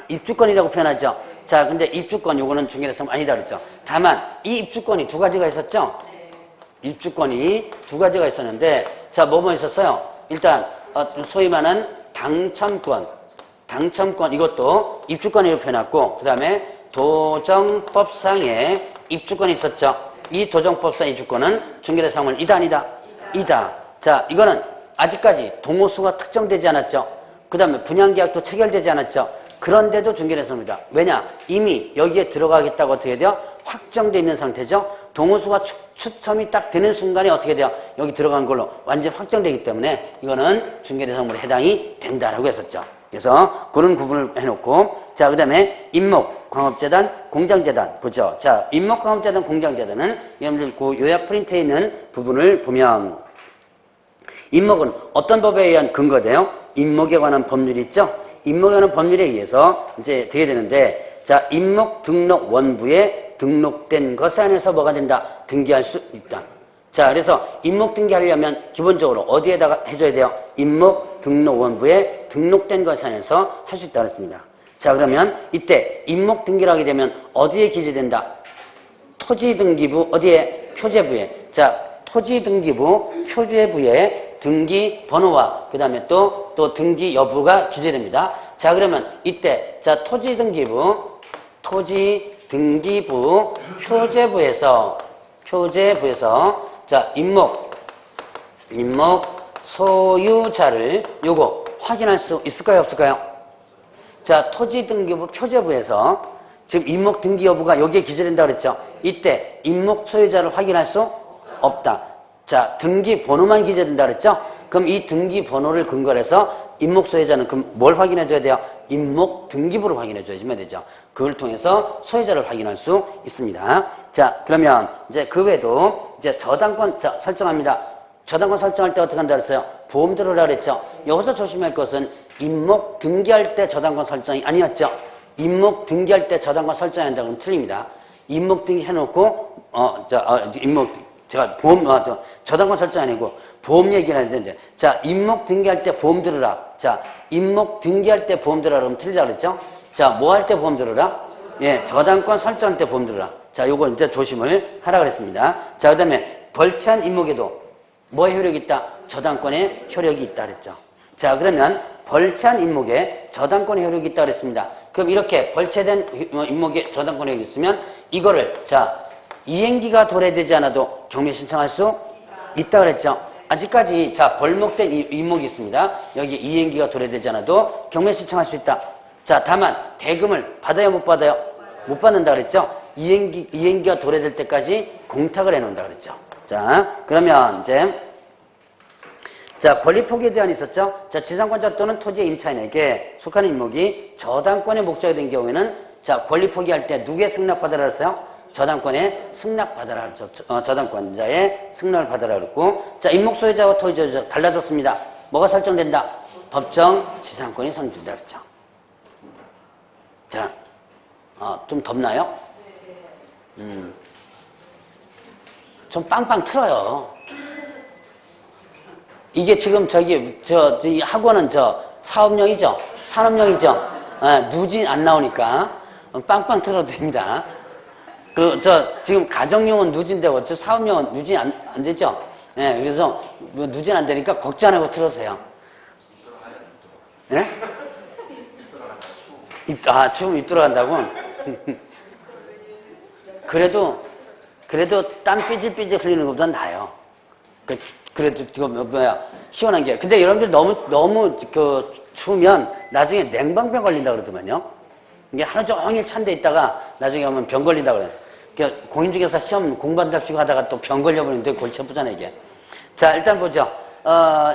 입주권이라고 표현하죠. 자, 근데 입주권 요거는 중개대상물 아니다 그랬죠. 다만 이 입주권이 두 가지가 있었죠. 입주권이 두 가지가 있었는데, 자, 뭐 있었어요? 일단 소위 말하는 당첨권 이것도 입주권이라고 표현했고, 그 다음에 도정법상의 입주권이 있었죠. 이 도정법상 입주권은 중개대상물 이다 아니다? 이다. 자, 이거는 아직까지 동호수가 특정되지 않았죠. 그 다음에 분양계약도 체결되지 않았죠. 그런데도 중개대상물이다. 왜냐? 이미 여기에 들어가겠다고 어떻게 돼요? 확정되어 있는 상태죠. 동호수가 추첨이 딱 되는 순간에 어떻게 돼요? 여기 들어간 걸로 완전히 확정되기 때문에 이거는 중개대상물에 해당이 된다라고 했었죠. 그래서 그런 구분을 해놓고, 자, 그 다음에 임목, 광업재단, 공장재단 보죠. 자, 임목, 광업재단, 공장재단은 여러분들 그 요약 프린트에 있는 부분을 보면, 임목은 어떤 법에 의한 근거돼요? 임목에 관한 법률이 있죠? 임목에 관한 법률에 의해서 이제 되게 되는데, 자, 임목 등록 원부에 등록된 것에 한해서 뭐가 된다? 등기할 수 있다. 자, 그래서 임목 등기하려면 기본적으로 어디에다가 해줘야 돼요? 임목 등록 원부에 등록된 것에 한해서 할 수 있다 그랬습니다. 자, 그러면 이때 임목 등기를 하게 되면 어디에 기재된다? 토지등기부 어디에? 표제부에. 자, 토지등기부 표제부에 등기 번호와 그 다음에 또 등기 여부가 기재됩니다. 자, 그러면 이때 자, 토지등기부 표제부에서 자, 임목 소유자를 요거 확인할 수 있을까요, 없을까요? 자, 토지등기부 표제부에서 지금 임목 등기 여부가 여기에 기재된다 그랬죠? 이때 임목 소유자를 확인할 수 없다. 자, 등기 번호만 기재된다 그랬죠? 그럼 이 등기 번호를 근거로 해서 임목 소유자는 그럼 뭘 확인해 줘야 돼요? 임목 등기부를 확인해 줘야지만 되죠. 그걸 통해서 소유자를 확인할 수 있습니다. 자, 그러면 이제 그 외에도 이제 저당권 설정합니다. 저당권 설정할 때 어떻게 한다 그랬어요? 보험 들으라 그랬죠? 여기서 조심할 것은 임목 등기할 때 저당권 설정이 아니었죠? 임목 등기할 때 저당권 설정해야 한다고 하면 틀립니다. 임목 등기 해놓고, 제가 보험, 저당권 설정 아니고 보험 얘기를 했는데, 자, 임목 등기할 때 보험 들으라. 자, 임목 등기할 때 보험 들으라 그러면 틀리다 그랬죠? 자, 뭐 할 때 보험 들으라? 예, 저당권 설정할 때 보험 들으라. 자, 요거 이제 조심을 하라 그랬습니다. 자, 그 다음에 벌채한 임목에도 뭐의 효력이 있다? 저당권의 효력이 있다 그랬죠. 자, 그러면 벌채한 임목에 저당권의 효력이 있다 그랬습니다. 그럼 이렇게 벌채된 임목에 저당권의 효력이 있으면 이거를, 자, 이행기가 도래되지 않아도 경매 신청할 수 있다 그랬죠. 아직까지 자, 벌목된 임목이 있습니다. 여기 이행기가 도래되지 않아도 경매 신청할 수 있다. 자, 다만 대금을 받아요, 못 받아요? 못 받는다 그랬죠. 이행기가 도래될 때까지 공탁을 해놓는다 그랬죠. 자, 그러면 이제 자, 권리 포기 제한이 있었죠. 자, 지상권자 또는 토지의 임차인에게 속하는 임목이 저당권의 목적이 된 경우에는 자, 권리 포기할 때 누구의 승낙받아라 했어요? 저당권의 승낙받아라 그랬죠. 저당권자의 승낙을 받아라 그랬고, 자, 임목 소유자와 토지 소유자 달라졌습니다. 뭐가 설정된다? 법정 지상권이 선정된다 그랬죠. 자, 좀 덥나요? 좀 빵빵 틀어요. 이게 지금 이 학원은 사업용이죠? 산업용이죠? 누진 안 나오니까 빵빵 틀어도 됩니다. 지금 가정용은 누진되고, 사업용은 누진 안 되죠? 예, 그래서 누진 안 되니까 걱정 안 하고 틀어주세요. 예? 추움 입 들어간다고? 그래도 땀 삐질삐질 흘리는 것보다 나아요. 그래도 이거 시원한 게. 근데 여러분들 너무 추우면 나중에 냉방병 걸린다 그러더만요. 이게 하루 종일 찬데 있다가 나중에 가면 병 걸린다 그래요. 그러니까 공인중개사 시험 공부한답시고 하다가 또 병 걸려버리는데 골치 아프잖아요, 이게. 자, 일단 보죠.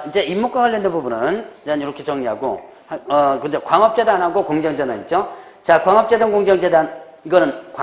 이제 임목과 관련된 부분은 일단 이렇게 정리하고, 근데 광업재단하고 공장재단 있죠? 자, 광업재단, 공장재단, 이거는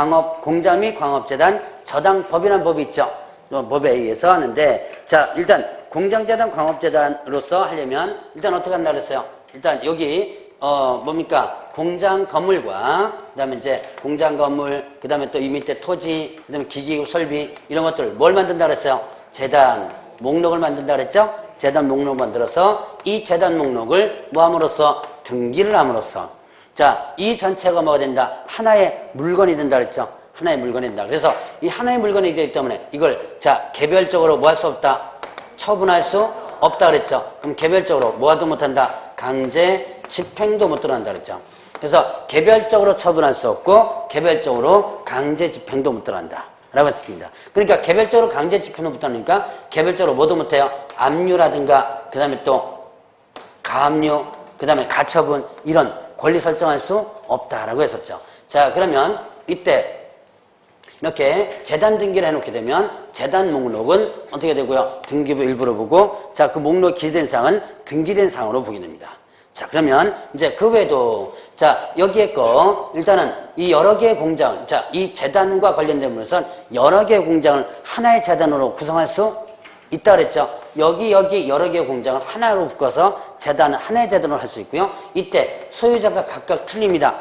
공장 및 광업재단 저당법이라는 법이 있죠? 법에 의해서 하는데, 자, 일단 공장재단, 광업재단으로서 하려면 일단 어떻게 한다 그랬어요? 일단 여기 뭡니까? 공장 건물과 그다음에 이제 공장 건물, 그다음에 또 이 밑에 토지, 그다음에 기기 설비 이런 것들 뭘 만든다 그랬어요? 재단 목록을 만든다 그랬죠? 재단 목록을 만들어서 이 재단 목록을 뭐 함으로써 등기를 함으로써 자, 이 전체가 뭐가 된다? 하나의 물건이 된다 그랬죠? 하나의 물건이 된다. 그래서 이 하나의 물건이 되기 때문에 이걸 자, 개별적으로 뭐 할 수 없다? 처분할 수 없다 그랬죠? 그럼 개별적으로 뭐도 못한다? 강제 집행도 못 들어간다 그랬죠? 그래서 개별적으로 처분할 수 없고 개별적으로 강제 집행도 못 들어간다 라고 했습니다. 그러니까 개별적으로 강제 집행도 못 들어가니까 개별적으로 뭐도 못해요? 압류라든가 그 다음에 또 가압류 그 다음에 가처분 이런 권리 설정할 수 없다라고 했었죠. 자, 그러면 이때 이렇게 재단 등기를 해놓게 되면 재단 목록은 어떻게 되고요? 등기부 일부로 보고 자, 그 목록 기재된 사항은 등기된 사항으로 보게 됩니다. 자, 그러면 이제 그 외에도 자, 여기에 거 일단은 이 여러 개의 공장 자, 이 재단과 관련된 부분에서는 여러 개의 공장을 하나의 재단으로 구성할 수 있다 그랬죠. 여기 여러 개의 공장을 하나로 묶어서 재단은 하나의 재단으로 할 수 있고요. 이때 소유자가 각각 틀립니다.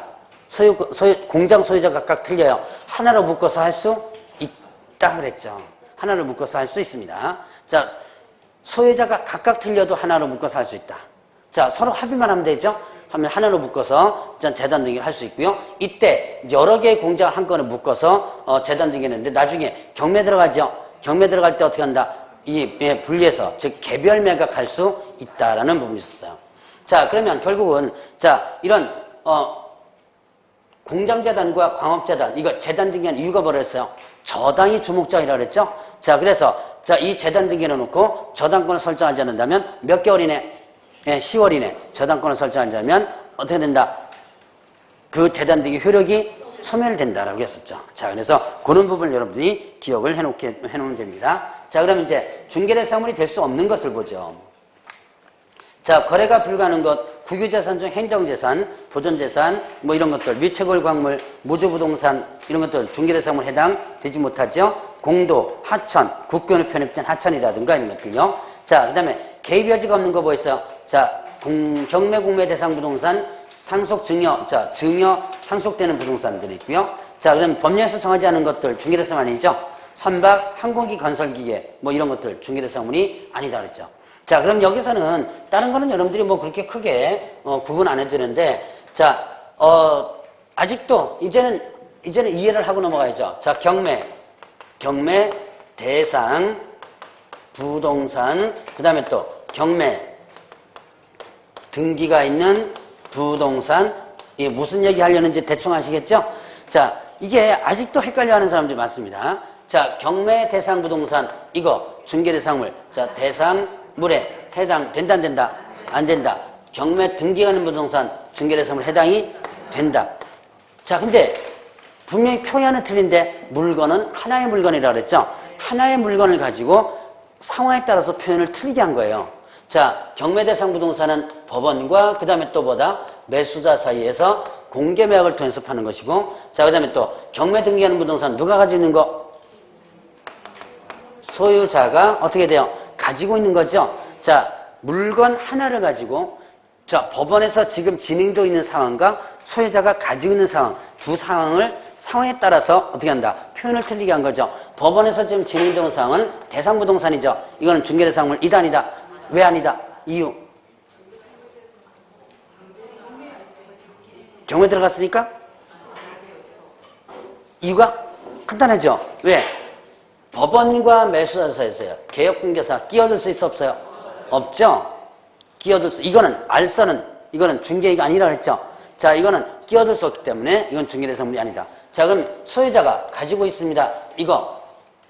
공장 소유자가 각각 틀려요. 하나로 묶어서 할 수 있다 그랬죠. 하나로 묶어서 할 수 있습니다. 자, 소유자가 각각 틀려도 하나로 묶어서 할 수 있다. 자, 서로 합의만 하면 되죠. 하면 하나로 묶어서 재단 등기를 할 수 있고요. 이때 여러 개의 공장을 한꺼번에 묶어서 재단 등기를 했는데 나중에 경매 들어가죠. 경매 들어갈 때 어떻게 한다? 분리해서 즉 개별 매각할 수 있다라는 부분이 있었어요. 자, 그러면 결국은 자, 이런 공장재단과 광업재단 이거 재단 등기한 이유가 뭐랬어요? 저당이 주목장이라고 그랬죠. 자, 그래서 자, 이 재단 등기를 놓고 저당권을 설정하지 않는다면 몇 개월 이내? 10월 이내 저당권을 설정하지 않으면 어떻게 된다? 그 재단 등기 효력이 소멸된다라고 했었죠. 자, 그래서 그런 부분을 여러분들이 기억을 해놓으면 됩니다. 자, 그러면 이제 중개대상물이 될 수 없는 것을 보죠. 자, 거래가 불가능한 것, 국유재산 중 행정재산, 보존재산, 뭐 이런 것들, 미채굴 광물, 무주부동산, 이런 것들 중개대상물 해당되지 못하죠. 공도, 하천, 국권에 편입된 하천이라든가 이런 것들요. 자, 그 다음에 개입 여지가 없는 거 뭐 있어요? 자, 경매, 공매 대상 부동산, 상속, 증여, 자, 증여, 상속되는 부동산들이 있고요. 자, 그 다음에 법령에서 정하지 않은 것들, 중개대상 아니죠? 선박, 항공기, 건설기계, 뭐 이런 것들, 중개대상물이 아니다 그랬죠. 자, 그럼 여기서는 다른 거는 여러분들이 뭐 그렇게 크게 구분 안 해도 되는데, 자, 아직도 이제는 이해를 하고 넘어가야죠. 자, 경매 대상 부동산, 그 다음에 또 경매 등기가 있는 부동산, 이게 무슨 얘기 하려는지 대충 아시겠죠? 자, 이게 아직도 헷갈려 하는 사람들이 많습니다. 자, 경매 대상 부동산, 이거 중개대상물. 자, 대상물에 해당된다, 안 된다? 안 된다. 경매 등기가 있는 부동산, 중개대상물 해당이 된다. 자, 근데 분명히 표현은 틀린데 물건은 하나의 물건이라고 그랬죠? 하나의 물건을 가지고 상황에 따라서 표현을 틀리게 한 거예요. 자, 경매 대상 부동산은 법원과 그 다음에 또 뭐다? 매수자 사이에서 공개 매각을 통해서 파는 것이고, 자, 그 다음에 또 경매 등기하는 부동산 누가 가지고 있는 거? 소유자가 어떻게 돼요? 가지고 있는 거죠. 자, 물건 하나를 가지고 자, 법원에서 지금 진행되어 있는 상황과 소유자가 가지고 있는 상황, 두 상황을 상황에 따라서 어떻게 한다? 표현을 틀리게 한 거죠. 법원에서 지금 진행되는 상황은 대상부동산이죠. 이거는 중개대상물 이다 아니다? 왜 아니다? 이유. 경매 들어갔으니까? 이유가 간단하죠. 왜? 법원과 매수자 사이에서요. 개업공개사 끼어들 수 있어 없어요? 없죠. 끼어들 수. 이거는 알선은 이거는 중개가 아니라 그랬죠. 자, 이거는 끼어들 수 없기 때문에 이건 중개대상물이 아니다. 자, 그럼 소유자가 가지고 있습니다. 이거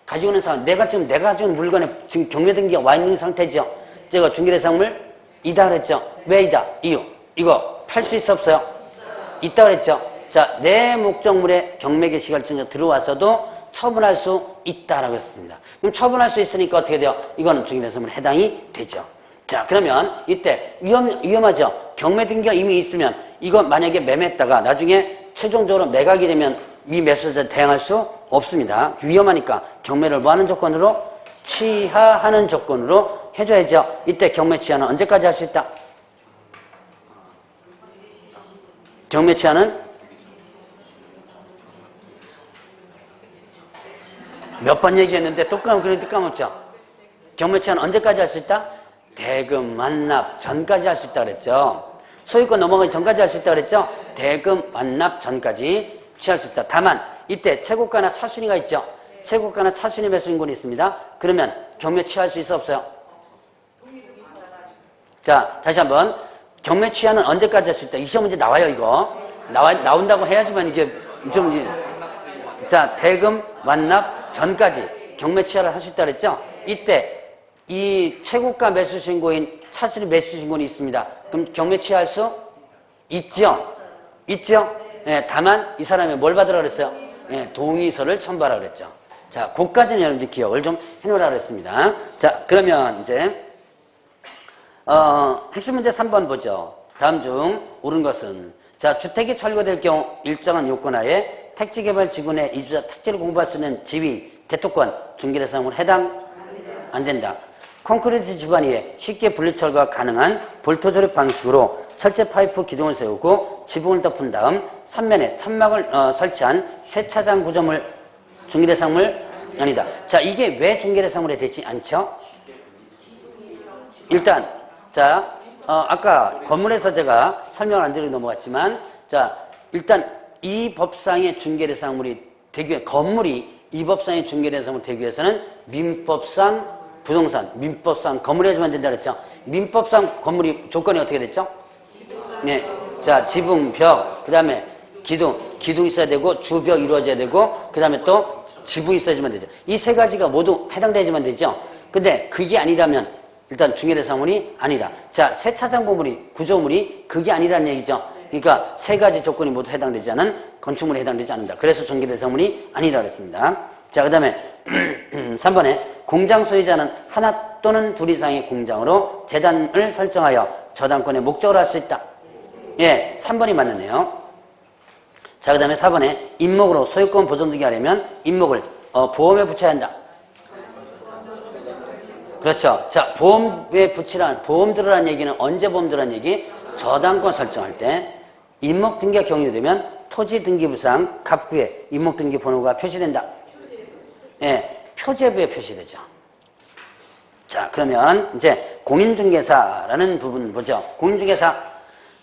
가지고 있는 상황, 내가 가지고 있는 물건에 지금 경매 등기가 와 있는 상태죠. 제가 중개대상물 이다 그랬죠. 왜 이다? 이유. 이거 팔 수 있어 없어요? 있다 그랬죠. 자, 내 목적물에 경매 개시결정이 들어와서도 처분할 수 있다라고 했습니다. 그럼 처분할 수 있으니까 어떻게 돼요? 이거는 중개대상물에 해당이 되죠. 자, 그러면 이때 위험하죠. 경매 등기가 이미 있으면 이거 만약에 매매했다가 나중에 최종적으로 매각이 되면 이 매수자 대항할 수 없습니다. 위험하니까 경매를 뭐 하는 조건으로? 취하하는 조건으로 해줘야죠. 이때 경매 취하는 언제까지 할 수 있다? 경매 취하는 몇 번 얘기했는데 또 까먹죠. 경매 취하는 언제까지 할 수 있다? 대금 완납 전까지 할 수 있다 그랬죠. 소유권 넘어가기 전까지 할 수 있다 그랬죠. 대금 완납 전까지 취할 수 있다. 다만 이때 최고가나 차순위가 있죠. 최고가나 차순위 매수인권이 있습니다. 그러면 경매 취할 수 있어 없어요? 자, 다시 한번 경매 취하는 언제까지 할 수 있다. 이 시험 문제 나와요. 이거 나온다고 해야지만 이게 좀 자, 대금 완납 전까지 경매 취하를 할 수 있다 그랬죠. 이때 이 최고가 매수 신고인 차순위 매수 신고인이 있습니다. 그럼 경매 취할 수 있죠? 있죠? 예, 다만 이 사람이 뭘 받으라 그랬어요? 예, 동의서를 첨부하라 그랬죠. 자, 그까지는 여러분들 기억을 좀 해놓으라 그랬습니다. 자, 그러면 이제 핵심 문제 3번 보죠. 다음 중 옳은 것은 자, 주택이 철거될 경우 일정한 요건하에 택지개발지구내 이주자 택지를 공부할 수 있는 지위, 대토권, 중개대상으로 해당 안 된다. 콘크리트 집안 위에 쉽게 분리철거가 가능한 볼트 조립 방식으로 철제 파이프 기둥을 세우고 지붕을 덮은 다음 3면에 천막을 설치한 세차장 구조물 중개대상물 아니다. 자, 이게 왜 중개대상물에 되지 않죠? 일단 자, 아까 건물에서 제가 설명을 안 드리고 넘어갔지만 자, 일단 이 법상의 중개대상물이 되기 위해 건물이 이 법상의 중개대상물이 되기 위해서는 민법상 부동산, 민법상 건물이 해야지만 된다 그랬죠. 민법상 건물이 조건이 어떻게 됐죠? 네. 자, 지붕, 벽, 그 다음에 기둥 있어야 되고, 주벽 이루어져야 되고, 그 다음에 또 지붕이 있어야지만 되죠. 이 세 가지가 모두 해당되지만 되죠. 근데 그게 아니라면 일단 중개대상물이 아니다. 자, 세차장 건물이, 구조물이 그게 아니라는 얘기죠. 그러니까 세 가지 조건이 모두 해당되지 않은 건축물에 해당되지 않는다. 그래서 중개대상물이 아니라 그랬습니다. 자, 그 다음에 3번에 공장 소유자는 하나 또는 둘 이상의 공장으로 재단을 설정하여 저당권의 목적을 할 수 있다. 예, 3번이 맞는데요. 자, 그 다음에 4번에 임목으로 소유권 보존되게 하려면 임목을 보험에 붙여야 한다. 그렇죠. 자, 보험에 보험 들으라는 얘기는 언제 보험 들으라는 얘기? 저당권 설정할 때 임목 등기가 경유되면 토지 등기부상 갑구에 임목 등기 번호가 표시된다. 예, 표제부에 표시되죠. 자, 그러면 이제 공인중개사라는 부분 보죠. 공인중개사.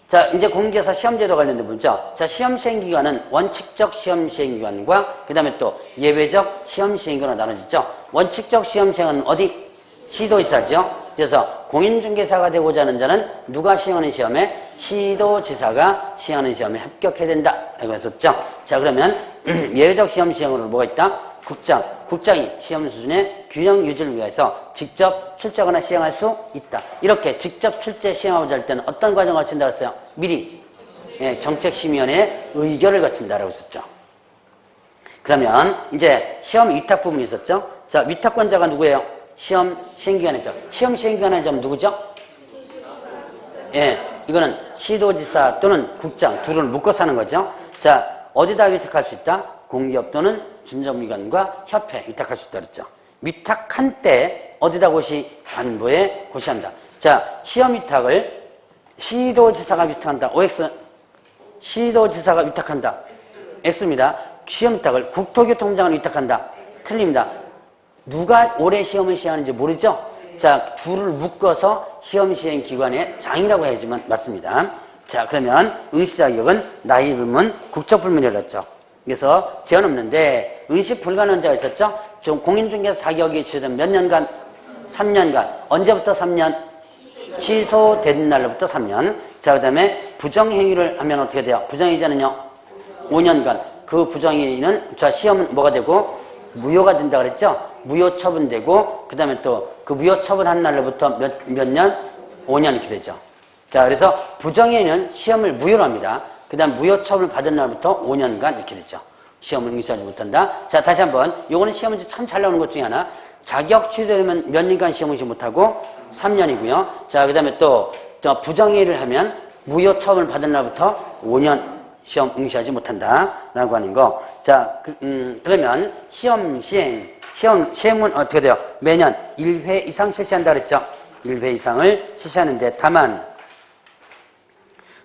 자, 이제 공인중개사 시험제도 관련된 부분이죠. 자, 시험 시행기관은 원칙적 시험 시행기관과 그 다음에 또 예외적 시험 시행기관으로 나눠지죠. 원칙적 시험 시행은 어디? 시도지사죠. 그래서 공인중개사가 되고자 하는 자는 누가 시행하는 시험에? 시도지사가 시행하는 시험에 합격해야 된다. 라고 했었죠. 자, 그러면 예외적 시험 시행으로 뭐가 있다? 국장이 시험 수준의 균형 유지를 위해서 직접 출제하거나 시행할 수 있다. 이렇게 직접 출제 시행하고자 할 때는 어떤 과정을 거친다고 했어요? 미리 정책심의원의 의결을 거친다라고 했었죠. 그러면 이제 시험 위탁 부분이 있었죠. 자, 위탁권자가 누구예요? 시험 시행기관이죠. 시험 시행기관의 점 누구죠? 예, 이거는 시도지사 또는 국장 둘을 묶어서 하는 거죠. 자, 어디다 위탁할 수 있다? 공기업 또는 준정기관과 협회 위탁할 수 있다 그랬죠. 위탁한 때 어디다 고시? 관보에 고시한다. 자, 시험 위탁을 시도지사가 위탁한다. OX. 시도지사가 위탁한다. X입니다. 시험 위탁을 국토교통부장은 위탁한다. 틀립니다. 누가 올해 시험을 시행하는지 모르죠? 자, 둘을 묶어서 시험 시행 기관의 장이라고 해야지만 맞습니다. 자, 그러면 응시 자격은 나이 불문, 국적 불문이었죠. 그래서 제한 없는데 응시 불가능한 자가 있었죠? 좀 공인중개사 자격이 취소된 몇 년간? 3년간. 언제부터 3년? 취소된 날로부터 3년. 자, 그 다음에 부정행위를 하면 어떻게 돼요? 부정행위자는요? 5년간. 그 부정행위는 자, 시험은 뭐가 되고? 무효가 된다 그랬죠? 무효 처분되고 그 다음에 또 그 무효 처분한 날로부터 몇 년? 5년 이렇게 되죠. 자, 그래서 부정행위는 시험을 무효로 합니다. 그 다음 무효 처분을 받은 날부터 5년간 이렇게 되죠. 시험을 응시하지 못한다. 자, 다시 한번 요거는 시험 문제 참 잘 나오는 것 중에 하나. 자격 취소되면 몇 년간 시험 응시 못하고 3년이고요. 자, 그 다음에 또 부정행위를 하면 무효 처분을 받은 날부터 5년 시험 응시하지 못한다라고 하는 거. 자, 그러면 시험 시행은 어떻게 돼요? 매년 1회 이상 실시한다 그랬죠? 1회 이상을 실시하는데 다만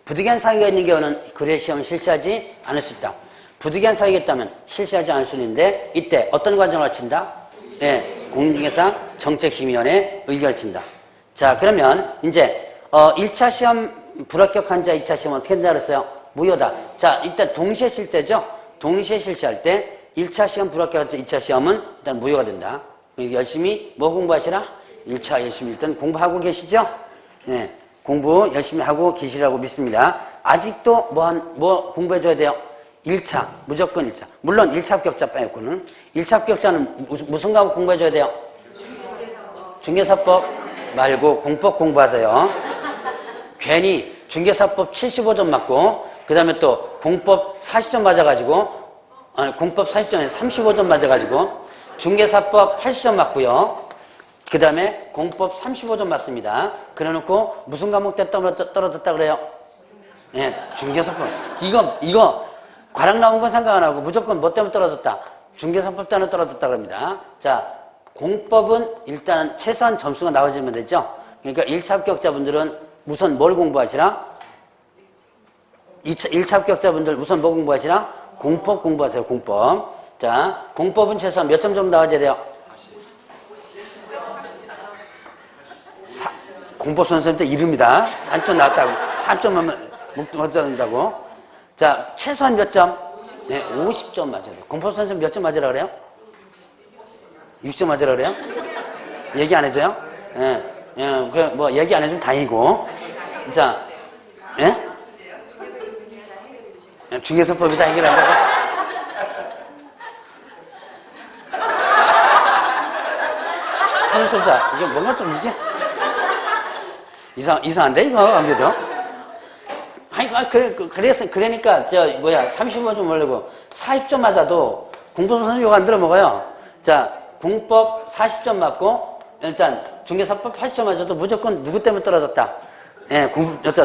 부득이한 사유가 있는 경우는 그래 시험을 실시하지 않을 수 있다. 부득이한 사유가 있다면 실시하지 않을 수 있는데 이때 어떤 과정을 거친다? 예, 공중개사 정책심의위원회 의결을 친다. 자, 그러면 이제 1차 시험 불합격한 자 2차 시험은 어떻게 된다 그랬어요? 무효다. 자, 일단 동시에 실 때죠? 동시에 실시할 때 1차 시험 불합격한 자 2차 시험은 일단 무효가 된다. 열심히 뭐 공부하시라? 1차 열심히 일단 공부하고 계시죠? 예, 공부 열심히 하고 계시라고 믿습니다. 아직도 뭐 공부해줘야 돼요? 1차, 무조건 1차. 물론 1차 합격자 빼고는. 1차 합격자는 무슨 과목 공부해줘야 돼요? 중개사법 말고 공법 공부하세요. 괜히 중개사법 75점 맞고, 그 다음에 또 공법 40점 맞아가지고, 아니, 공법 40점에 35점 맞아가지고, 중개사법 80점 맞고요. 그 다음에 공법 35점 맞습니다. 그래 놓고 무슨 과목 때 떨어졌다 그래요? 예, 중개사법. 이거, 과락 나온 건 상관 안 하고 무조건 뭐 때문에 떨어졌다? 중개사법 때문에 떨어졌다 그럽니다. 자, 공법은 일단은 최소한 점수가 나와주면 되죠? 그러니까 1차 합격자분들은 우선 뭘 공부하시라? 1차 합격자분들 우선 뭐 공부하시라? 공법 공부하세요, 공법. 자, 공법은 최소한 몇 점 정도 나와줘야 돼요? 공법 선생님 때 이릅니다. 3점 나왔다고. 3점만 묵묵하자고. 자, 최소한 몇 점? 네, 50점 맞아야 돼요. 공법 선생님 몇 점 맞으라 그래요? 60점 맞으라 그래요? 얘기 안 해줘요? 예, 뭐, 얘기 안 해주면 다행이고. 자, 예? 중개사법이 다 해결한다고? 하면서 자, 이게 뭔가 좀 이게 이상한데 이거 아무래도. 그러니까 35점 올리고 40점 맞아도 공법 선생님 욕 안 들어먹어요. 자, 공법 40점 맞고 일단 중개사법 80점 맞아도 무조건 누구 때문에 떨어졌다? 예,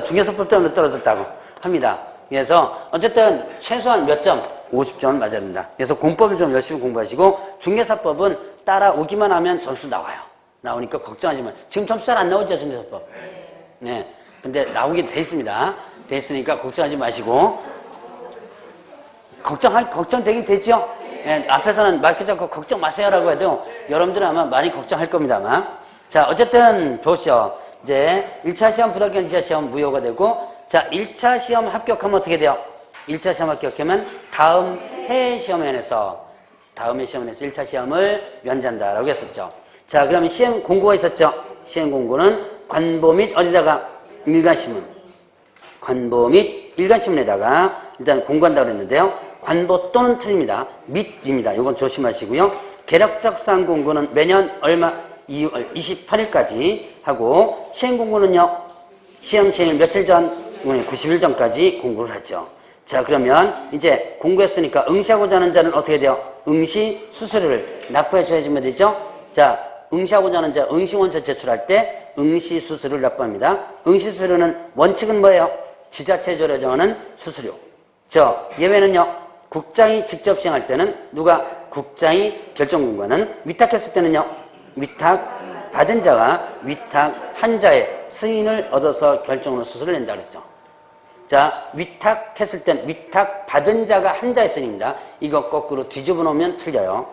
중개사법 때문에 떨어졌다고 합니다. 그래서 어쨌든 최소한 몇 점? 50점 맞아야 된다. 그래서 공법을 좀 열심히 공부하시고 중개사법은 따라오기만 하면 점수 나와요. 나오니까 걱정하지 마. 지금 점수 잘 안 나오죠, 중개사법? 네. 근데 나오게 돼 있습니다. 돼 있으니까 걱정하지 마시고. 걱정되긴 되죠? 예, 앞에서는 마이크 잡고 걱정 마세요라고 해도 여러분들은 아마 많이 걱정할 겁니다, 아마. 자, 어쨌든 보시죠. 이제 1차 시험 불합격, 2차 시험 무효가 되고, 자, 1차 시험 합격하면 어떻게 돼요? 1차 시험 합격하면 다음 해 시험연에서 1차 시험을 면제한다라고 했었죠. 자, 그러면 시행 공고가 있었죠? 시행 공고는 관보 및 어디다가 일간신문. 관보 및 일간신문에다가 일단 공고한다고 그랬는데요. 관보 또는 틀립니다. 및입니다. 이건 조심하시고요. 개략적 사항 공고는 매년 얼마? 2월 28일까지 하고 시행 공고는요. 시험 시행일 며칠 전? 90일 전까지 공고를 하죠. 자, 그러면 이제 공고했으니까 응시하고자 하는 자는 어떻게 돼요? 응시 수수료를 납부해 줘야지면 되죠? 자, 응시하고자 하는 자 응시원서 제출할 때 응시 수수료를 납부합니다. 응시 수수료는 원칙은 뭐예요? 지자체조례 정하는 수수료. 예외는요. 국장이 직접 시행할 때는 누가? 국장이 결정권과는 위탁했을 때는요. 위탁 받은 자가 위탁한 자의 승인을 얻어서 결정으로 수수료를 낸다 그랬죠. 자, 위탁했을 땐 위탁 받은 자가 한 자의 승인입니다. 이거 거꾸로 뒤집어 놓으면 틀려요.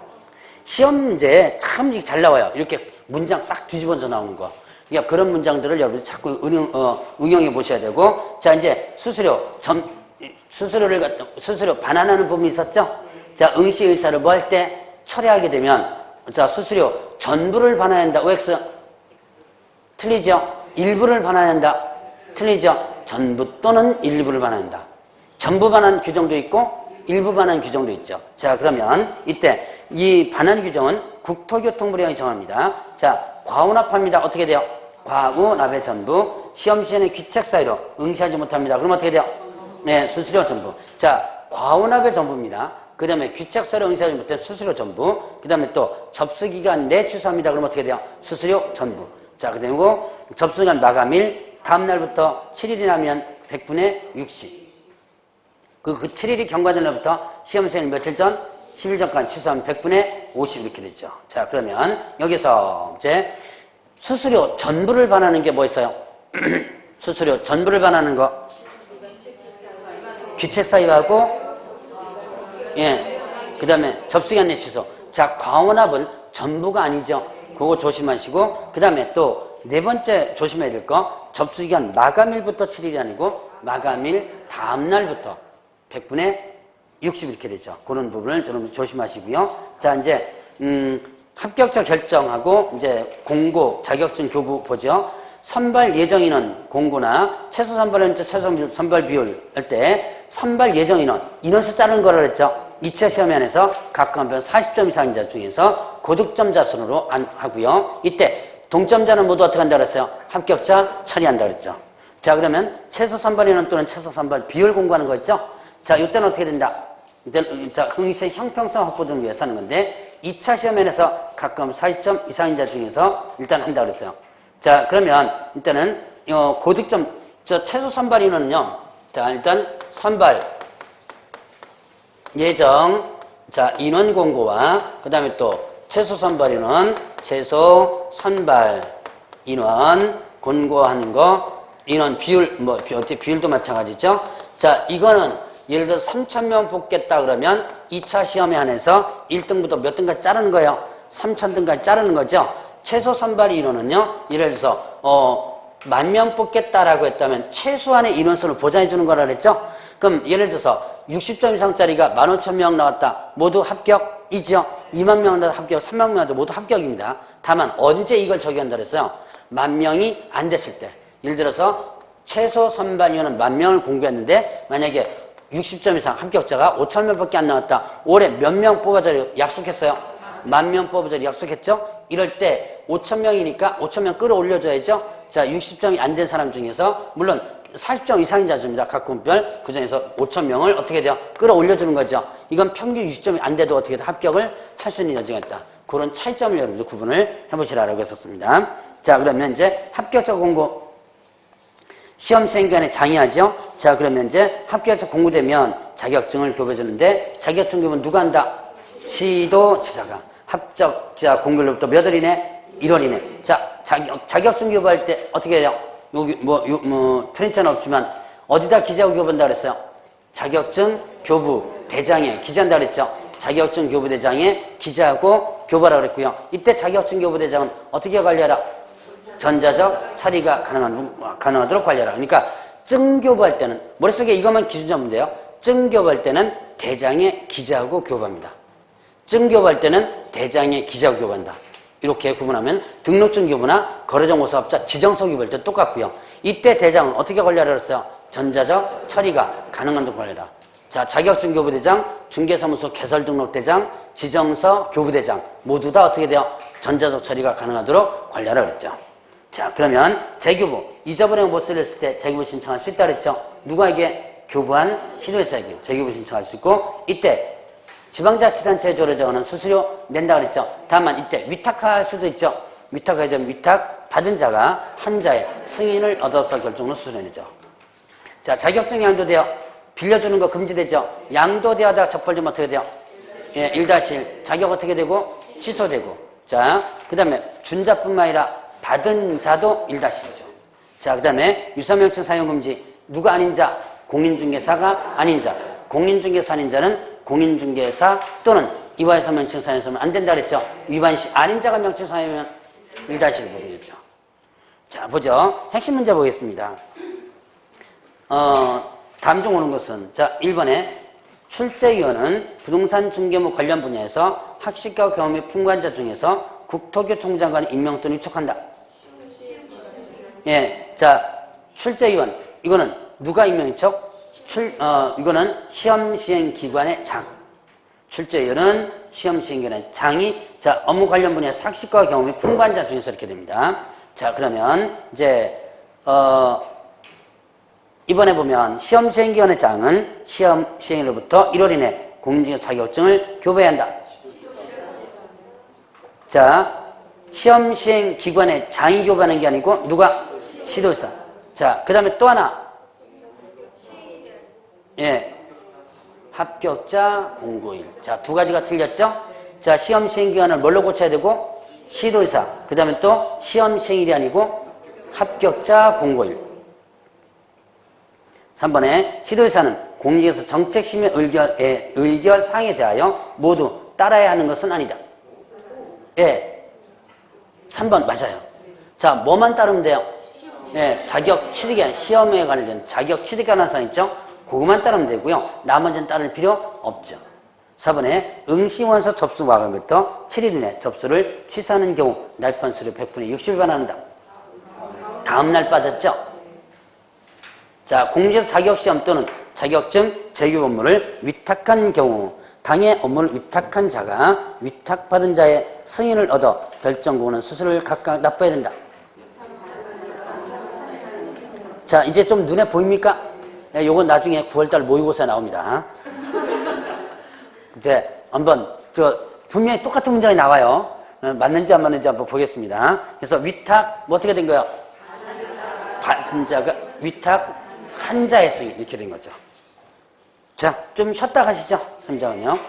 시험 문제에 참 잘 나와요. 이렇게 문장 싹 뒤집어져 나오는 거. 그러니까 그런 문장들을 여러분이 자꾸 응용해 보셔야 되고. 자, 이제 수수료 반환하는 부분이 있었죠? 자, 응시 의사를 뭐 할 때 철회하게 되면, 자, 수수료 전부를 반환한다. OX. 틀리죠? 일부를 반환한다. 틀리죠? 전부 또는 일부를 반환한다. 전부 반환 규정도 있고, 일부 반환 규정도 있죠. 자, 그러면 이때 이 반환 규정은 국토교통부령이 정합니다. 자, 과운합합니다. 어떻게 돼요? 과운합의 전부. 시험 시에는 귀책 사유로 응시하지 못합니다. 그럼 어떻게 돼요? 네, 수수료 전부. 자, 과운합의 전부입니다. 그 다음에 귀책 사유로 응시하지 못한 수수료 전부. 그 다음에 또 접수기간 내 취소합니다. 그럼 어떻게 돼요? 수수료 전부. 자, 그리고 접수기간 마감일 다음 날부터 7일이 나면 100분의 60. 그 7일이 경과된 날부터 시험시행일 며칠 전? 10일 전까지 취소하면 100분의 50 이렇게 됐죠. 자, 그러면 여기서 이제 수수료 전부를 반하는 게 뭐 있어요? 수수료 전부를 반하는 거. 귀책 사유하고, 예, 그 다음에 접수기한 내 취소. 자, 과원합은 전부가 아니죠. 그거 조심하시고, 그 다음에 또 네 번째 조심해야 될 거, 접수기간 마감일부터 7일이 아니고 마감일 다음 날부터 100분의 60 이렇게 되죠. 그런 부분을 좀 조심하시고요. 자, 이제 합격자 결정하고 이제 공고, 자격증 교부 보죠. 선발 예정 인원 공고나 최소 선발 인원, 최소 선발 비율 할 때 선발 예정 인원, 인원수 자르는 거라 그랬죠. 2차 시험에 한해서 각 학번 40점 이상인 자 중에서 고득점자 순으로 하고요. 이때 동점자는 모두 어떻게 한다 그랬어요? 합격자 처리한다 그랬죠. 자, 그러면 최소 선발 인원 또는 최소 선발 비율 공고하는 거 있죠? 자, 이때는 어떻게 된다? 이때는 자, 흥의세 형평성 확보 등을 위해서 하는 건데 2차 시험에서 각각 40점 이상인 자 중에서 일단 한다 그랬어요. 자, 그러면 일단은 고득점 최소 선발 인원은요. 자, 일단 선발 예정 자, 인원 공고와 그다음에 또 최소 선발 인원, 최소 선발 인원 공고하는 거, 인원 비율 뭐 어떻게 비율도 마찬가지죠. 자, 이거는 예를 들어 3,000명 뽑겠다 그러면 2차 시험에 한해서 1등부터 몇 등까지 자르는 거예요. 3,000등까지 자르는 거죠. 최소 선발 인원은요. 예를 들어서 10,000명 뽑겠다라고 했다면 최소한의 인원수를 보장해 주는 거라 그랬죠. 그럼 예를 들어서 60점 이상짜리가 15,000명 나왔다. 모두 합격이죠. 2만 명 나도 합격, 3만 명 나도 모두 합격입니다. 다만 언제 이걸 적용한다 그랬어요? 10,000명이 안 됐을 때. 예를 들어서 최소 선발 인원은 10,000명을 공부했는데 만약에 60점 이상 합격자가 5,000명밖에 안 나왔다. 올해 몇 명 뽑아줘야 약속했어요? 10,000명 뽑아줘야 약속했죠? 이럴 때 5,000명이니까 5,000명 끌어올려줘야죠? 자, 60점이 안 된 사람 중에서 물론 40점 이상인 자수입니다. 각 군별. 그 중에서 5,000명을 어떻게 돼요? 끌어올려주는 거죠. 이건 평균 60점이 안 돼도 어떻게 합격을 할 수 있는 여지가 있다. 그런 차이점을 여러분들 구분을 해보시라고 했었습니다. 자, 그러면 이제 합격자 공고. 시험 시행 기간에 장애하죠? 자, 그러면 이제 합격자 공고되면 자격증을 교부해주는데 자격증 교부는 누가 한다? 시도지사가. 합격자 공고일로부터 몇 월 이내? 1월 이내. 자, 자격증 교부할 때 어떻게 해요? 여기 프린터는 없지만 어디다 기재하고 교부한다 그랬어요? 자격증 교부 대장에 기재한다 그랬죠? 자격증 교부 대장에 기재하고 교부하라 그랬고요. 이때 자격증 교부 대장은 어떻게 관리하라? 전자적 처리가 가능하도록 관리하라. 그러니까 증 교부할 때는 머릿속에 이것만 기준 잡으면 돼요. 증 교부할 때는 대장에 기재하고 교부합니다. 증 교부할 때는 대장에 기재하고 교부한다. 이렇게 구분하면 등록증 교부나 거래정보사업자 지정서 교부할 때 똑같고요. 이때 대장은 어떻게 관리하라 그랬어요? 전자적 처리가 가능한 등 관리하라. 자, 자격증 교부대장, 중개사무소 개설등록대장, 지정서 교부대장 모두 다 어떻게 돼요? 전자적 처리가 가능하도록 관리하라 그랬죠. 자, 그러면 재교부, 잊어버린 거 못 쓸렸을 때 재교부 신청할 수 있다 그랬죠. 누구에게? 교부한 시도회사에게 재교부 신청할 수 있고 이때 지방자치단체에 조례정하는 수수료 낸다 그랬죠. 다만 이때 위탁할 수도 있죠. 위탁하게 되면 위탁 받은 자가 한 자의 승인을 얻어서 결정으로 수수료 내죠. 자, 자격증 양도되어 빌려주는 거 금지되죠. 양도되어다가 적발되면 어떻게 돼요? 예, 1-1 자격 어떻게 되고? 취소되고. 자, 그 다음에 준 자뿐만 아니라 받은 자도 1-1이죠. 자, 그 다음에 유사명칭 사용 금지. 누가 아닌 자? 공인중개사가 아닌 자. 공인중개사 아닌 자는 공인중개사 또는 이화에서 명칭 사용하면 안 된다 그랬죠. 위반 시 아닌 자가 명칭 사용하면 1-1 부분이었죠. 자, 보죠. 핵심 문제 보겠습니다. 다음 중 오는 것은 자, 1번에 출제위원은 부동산 중개무 관련 분야에서 학식과 경험이 풍부한 자 중에서 국토교통장관의 임명 또는 위촉한다. 예, 자, 출제위원 이거는 누가 임명 위촉? 이거는 시험시행기관의 장. 출제위원은 시험시행기관의 장이 자, 업무 관련 분야에서 학식과 경험이 풍부한 자 중에서 이렇게 됩니다. 자, 그러면 이제 이번에 보면 시험시행기관의 장은 시험시행일로부터 1월 이내 공인중개사 자격증을 교부해야 한다. 자, 시험시행기관의 장이 교부하는 게 아니고 누가? 시도지사. 자, 그 다음에 또 하나. 예, 합격자 공고일. 자, 두 가지가 틀렸죠? 자, 시험 시행 기간을 뭘로 고쳐야 되고? 시도의사. 그 다음에 또 시험 시행일이 아니고 합격자 공고일. 3번에 시도의사는 공직에서 정책심의 의결 사항에 대하여 모두 따라야 하는 것은 아니다. 예. 3번 맞아요. 자, 뭐만 따르면 돼요? 예, 자격 취득에 시험에 관련 자격 취득에 관한 사항 있죠? 그것만 따르면 되고요. 나머지는 따를 필요 없죠. 4번에 응시원서 접수 마감부터 7일 이내 접수를 취소하는 경우 날판 수료 100분의 60을 반환한다. 다음날 빠졌죠? 자, 공직에서 자격시험 또는 자격증 재규 업무를 위탁한 경우 당해 업무를 위탁한 자가 위탁받은 자의 승인을 얻어 결정권은 수수료를 각각 납부해야 된다. 자, 이제 좀 눈에 보입니까? 예, 요건 나중에 9월달 모의고사에 나옵니다. 이제 한번 분명히 똑같은 문장이 나와요. 맞는지 안 맞는지 한번 보겠습니다. 그래서 위탁 뭐 어떻게 된 거예요? 받은 자가 위탁한 자의 승인 이렇게 된 거죠. 자, 좀 쉬었다 가시죠. 3장은요.